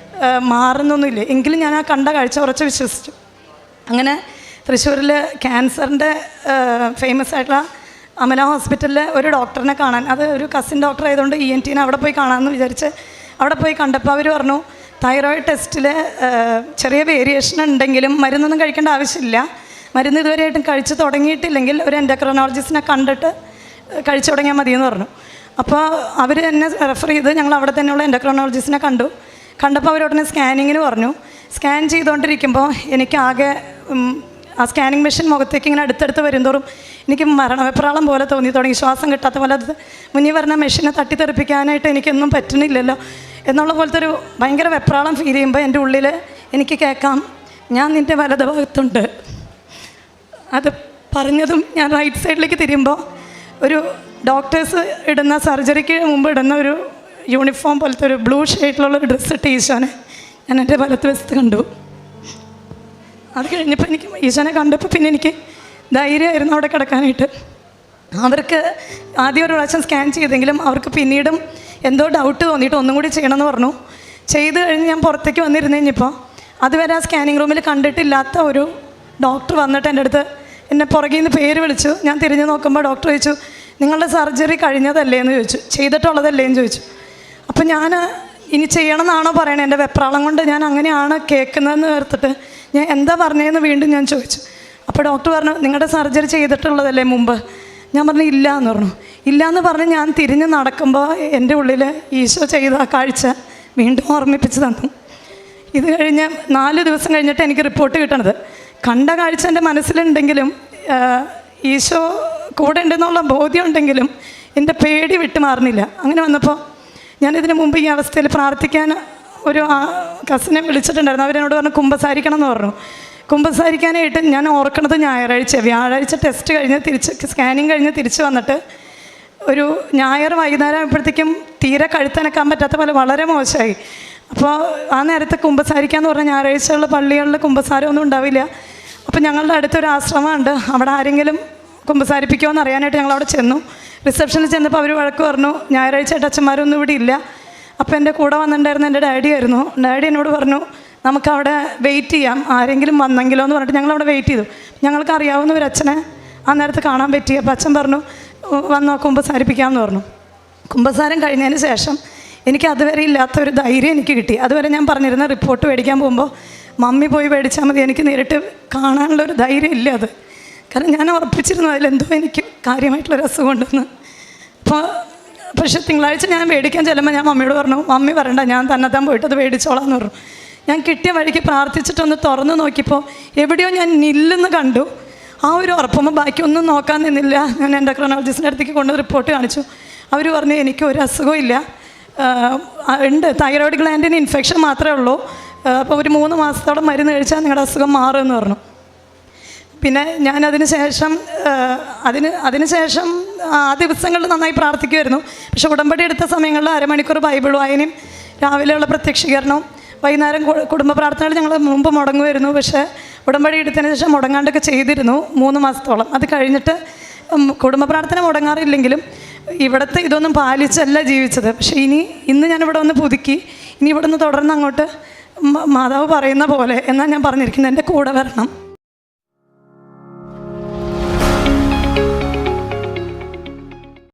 മാറുന്നൊന്നുമില്ല. എങ്കിലും ഞാൻ ആ കണ്ട കാഴ്ച ഉറച്ച് വിശ്വസിച്ചു. അങ്ങനെ തൃശ്ശൂരിൽ ക്യാൻസറിൻ്റെ ഫേമസ് ആയിട്ടുള്ള അമല ഹോസ്പിറ്റലിൽ ഒരു ഡോക്ടറിനെ കാണാൻ, അത് ഒരു കസിൻ ഡോക്ടർ ആയതുകൊണ്ട് ENT അവിടെ പോയി കാണാമെന്ന് വിചാരിച്ച് അവിടെ പോയി കണ്ടപ്പോൾ അവർ പറഞ്ഞു, തൈറോയിഡ് ടെസ്റ്റിൽ ചെറിയ വേരിയേഷൻ ഉണ്ടെങ്കിലും മരുന്നൊന്നും കഴിക്കേണ്ട ആവശ്യമില്ല, മരുന്ന് ഇതുവരെയായിട്ടും കഴിച്ച് തുടങ്ങിയിട്ടില്ലെങ്കിൽ ഒരു എൻഡോക്രൈനോളജിസ്റ്റിനെ കണ്ടിട്ട് കഴിച്ചു തുടങ്ങിയാൽ മതിയെന്ന് പറഞ്ഞു. അപ്പോൾ അവർ എന്നെ റെഫർ ചെയ്ത് ഞങ്ങൾ അവിടെ തന്നെയുള്ള എൻഡോക്രൈനോളജിസ്റ്റിനെ കണ്ടപ്പോൾ അവരോടനെ സ്കാനിങ്ങിന് പറഞ്ഞു. സ്കാൻ ചെയ്തുകൊണ്ടിരിക്കുമ്പോൾ എനിക്കാകെ ആ സ്കാനിങ് മെഷീൻ മുഖത്തേക്ക് ഇങ്ങനെ അടുത്തടുത്ത് വരുന്തോറും എനിക്ക് മരണവെപ്രാളം പോലെ തോന്നി തുടങ്ങി, ശ്വാസം കിട്ടാത്ത പോലെ. അത് മുന്നിൽ വരുന്ന മെഷീനെ തട്ടിത്തെറിപ്പിക്കാനായിട്ട് എനിക്കൊന്നും പറ്റുന്നില്ലല്ലോ എന്നുള്ള പോലത്തെ ഒരു ഭയങ്കര വെപ്രാളം ഫീൽ ചെയ്യുമ്പോൾ എൻ്റെ ഉള്ളിൽ എനിക്ക് കേൾക്കാം, ഞാൻ നിൻ്റെ വലതുഭാഗത്തുണ്ട്. അത് പറഞ്ഞതും ഞാൻ റൈറ്റ് സൈഡിലേക്ക് തിരിയുമ്പോൾ ഒരു ഡോക്ടേഴ്സ് ഇടുന്ന, സർജറിക്ക് മുമ്പ് ഇടുന്ന ഒരു യൂണിഫോം പോലത്തെ ഒരു ബ്ലൂ ഷെയ്ഡിലുള്ളൊരു ഡ്രസ്സ് ഇട്ട് ഈശോനെ ഞാൻ എൻ്റെ വലത്ത് വശത്ത് കണ്ടു. അത് കഴിഞ്ഞപ്പോൾ എനിക്ക് ഈശോനെ കണ്ടപ്പോൾ പിന്നെ എനിക്ക് ധൈര്യമായിരുന്നു അവിടെ കിടക്കാനായിട്ട്. അവർക്ക് ആദ്യം ഒരു പ്രാവശ്യം സ്കാൻ ചെയ്തെങ്കിലും അവർക്ക് പിന്നീടും എന്തോ ഡൗട്ട് തോന്നിയിട്ട് ഒന്നും കൂടി ചെയ്യണമെന്ന് പറഞ്ഞു. ചെയ്ത് കഴിഞ്ഞ് ഞാൻ പുറത്തേക്ക് വന്നിരുന്നു കഴിഞ്ഞപ്പോൾ അതുവരെ ആ സ്കാനിങ് റൂമിൽ കണ്ടിട്ടില്ലാത്ത ഒരു ഡോക്ടർ വന്നിട്ട് എൻ്റെ അടുത്ത് എന്നെ പുറകിൽ നിന്ന് പേര് വിളിച്ചു. ഞാൻ തിരിഞ്ഞ് നോക്കുമ്പോൾ ഡോക്ടർ ചോദിച്ചു, നിങ്ങളുടെ സർജറി കഴിഞ്ഞതല്ലേ എന്ന് ചോദിച്ചു, ചെയ്തിട്ടുള്ളതല്ലേ എന്ന് ചോദിച്ചു. അപ്പം ഞാൻ ഇനി ചെയ്യണമെന്നാണോ പറയണത്, എൻ്റെ വെപ്രാളം കൊണ്ട് ഞാൻ അങ്ങനെയാണ് കേൾക്കുന്നതെന്ന് ഓർത്തിട്ട് ഞാൻ എന്താ പറഞ്ഞതെന്ന് വീണ്ടും ഞാൻ ചോദിച്ചു. അപ്പോൾ ഡോക്ടർ പറഞ്ഞു, നിങ്ങളുടെ സർജറി ചെയ്തിട്ടുള്ളതല്ലേ മുമ്പ്? ഞാൻ പറഞ്ഞു ഇല്ല എന്ന് പറഞ്ഞു. ഇല്ല എന്ന് പറഞ്ഞ് ഞാൻ തിരിഞ്ഞ് നടക്കുമ്പോൾ എൻ്റെ ഉള്ളിൽ ഈശോ ചെയ്ത ആ കാഴ്ച വീണ്ടും ഓർമ്മിപ്പിച്ച് തന്നു. ഇത് കഴിഞ്ഞ് 4 ദിവസം കഴിഞ്ഞിട്ട് എനിക്ക് റിപ്പോർട്ട് കിട്ടണത്. കണ്ട കാഴ്ച എൻ്റെ മനസ്സിലുണ്ടെങ്കിലും ഈശോ കൂടെ ഉണ്ടെന്നുള്ള ബോധ്യം ഉണ്ടെങ്കിലും എൻ്റെ പേടി വിട്ടുമാറുന്നില്ല. അങ്ങനെ വന്നപ്പോൾ ഞാനിതിന് മുമ്പ് ഈ അവസ്ഥയിൽ പ്രാർത്ഥിക്കാൻ ഒരു കസിനെ വിളിച്ചിട്ടുണ്ടായിരുന്നു. അവരെന്നോട് പറഞ്ഞു കുമ്പസാരിക്കണം എന്ന് പറഞ്ഞു. കുമ്പസാരിക്കാനായിട്ട് ഞാൻ ഓർക്കണത് വ്യാഴാഴ്ച ടെസ്റ്റ് കഴിഞ്ഞ് സ്കാനിങ് കഴിഞ്ഞ് തിരിച്ച് വന്നിട്ട് ഒരു ഞായർ വൈകുന്നേരം ആയപ്പോഴത്തേക്കും തീരെ കഴുത്തനക്കാൻ പറ്റാത്ത പോലെ വളരെ മോശമായി. അപ്പോൾ ആ നേരത്തെ കുമ്പസാരിക്കാമെന്ന് പറഞ്ഞാൽ ഞായറാഴ്ചയുള്ള പള്ളികളിൽ കുമ്പസാരമൊന്നും ഉണ്ടാവില്ല. അപ്പോൾ ഞങ്ങളുടെ അടുത്തൊരു ആശ്രമമുണ്ട്, അവിടെ ആരെങ്കിലും കുമ്പസാരിപ്പിക്കുമോ എന്ന് അറിയാനായിട്ട് ഞങ്ങളവിടെ ചെന്നു. റിസപ്ഷനിൽ ചെന്നപ്പോൾ അവർ വഴക്ക് പറഞ്ഞു, ഞായറാഴ്ചയായിട്ട് അച്ഛന്മാരൊന്നും ഇവിടെ ഇല്ല. അപ്പോൾ എൻ്റെ കൂടെ വന്നിട്ടുണ്ടായിരുന്ന എൻ്റെ ഡാഡിയായിരുന്നു. ഡാഡി എന്നോട് പറഞ്ഞു, നമുക്കവിടെ വെയിറ്റ് ചെയ്യാം, ആരെങ്കിലും വന്നെങ്കിലോ എന്ന് പറഞ്ഞിട്ട് ഞങ്ങളവിടെ വെയിറ്റ് ചെയ്തു. ഞങ്ങൾക്ക് അറിയാവുന്ന ഒരു അച്ഛനെ ആ നേരത്ത് കാണാൻ പറ്റി. അപ്പോൾ അച്ഛൻ പറഞ്ഞു, വന്നോ കുമ്പസാരിപ്പിക്കാമെന്ന് പറഞ്ഞു. കുമ്പസാരം കഴിഞ്ഞതിന് ശേഷം എനിക്ക് അതുവരെ ഇല്ലാത്തൊരു ധൈര്യം എനിക്ക് കിട്ടി. അതുവരെ ഞാൻ പറഞ്ഞിരുന്ന റിപ്പോർട്ട് മേടിക്കാൻ പോകുമ്പോൾ മമ്മി പോയി മേടിച്ചാൽ മതി, എനിക്ക് നേരിട്ട് കാണാനുള്ളൊരു ധൈര്യം ഇല്ല. അത് കാരണം ഞാൻ ഉറപ്പിച്ചിരുന്നു അതിലെന്തോ എനിക്ക് കാര്യമായിട്ടുള്ളൊരു അസുഖം ഉണ്ടെന്ന്. പക്ഷേ തിങ്കളാഴ്ച ഞാൻ മേടിക്കാൻ ചെല്ലുമ്പോൾ ഞാൻ മമ്മിയോട് പറഞ്ഞു, മമ്മി പറയണ്ട, ഞാൻ തന്നെത്താൻ പോയിട്ട് അത് മേടിച്ചോളാം എന്ന് പറഞ്ഞു. ഞാൻ കിട്ടിയ വഴിക്ക് പ്രാർത്ഥിച്ചിട്ടൊന്ന് തുറന്ന് നോക്കിയപ്പോൾ എവിടെയോ ഞാൻ നില്ലെന്ന് കണ്ടു. ആ ഒരു ഉറപ്പുമ്പോൾ ബാക്കിയൊന്നും നോക്കാൻ നിന്നില്ല. ഞാൻ എൻഡോക്രൈനോളജിസ്റ്റിൻ്റെ അടുത്തേക്ക് കൊണ്ട് റിപ്പോർട്ട് കാണിച്ചു. അവർ പറഞ്ഞു, എനിക്ക് ഒരു അസുഖവും ഇല്ല, ഉണ്ട്, തൈറോയ്ഡ് ഗ്ലാൻഡിന് ഇൻഫെക്ഷൻ മാത്രമേ ഉള്ളൂ, അപ്പോൾ ഒരു 3 മാസത്തോളം മരുന്ന് കഴിച്ചാൽ നിങ്ങളുടെ അസുഖം മാറുമെന്ന് പറഞ്ഞു. പിന്നെ ഞാൻ അതിനുശേഷം ആ ദിവസങ്ങളിൽ നന്നായി പ്രാർത്ഥിക്കുമായിരുന്നു. പക്ഷെ ഉടമ്പടി എടുത്ത സമയങ്ങളിൽ അരമണിക്കൂർ ബൈബിൾ വായനയും രാവിലെയുള്ള പ്രത്യക്ഷീകരണവും വൈകുന്നേരം കുടുംബ പ്രാർത്ഥനകൾ ഞങ്ങൾ മുമ്പ് മുടങ്ങുമായിരുന്നു. പക്ഷേ ഉടമ്പടി എടുത്തതിന് ശേഷം മുടങ്ങാണ്ടൊക്കെ ചെയ്തിരുന്നു 3 മാസത്തോളം. അത് കഴിഞ്ഞിട്ട് കുടുംബ പ്രാർത്ഥന മുടങ്ങാറില്ലെങ്കിലും ഇവിടുത്തെ ഇതൊന്നും പാലിച്ചല്ല ജീവിച്ചത്. പക്ഷേ ഇന്ന് ഞാനിവിടെ ഒന്ന് പുതുക്കി, ഇനി ഇവിടെ നിന്ന് തുടർന്ന് അങ്ങോട്ട് മാതാവ് പറയുന്ന പോലെ എന്നാൽ ഞാൻ പറഞ്ഞിരിക്കുന്നത് എൻ്റെ കൂടെ വരണം.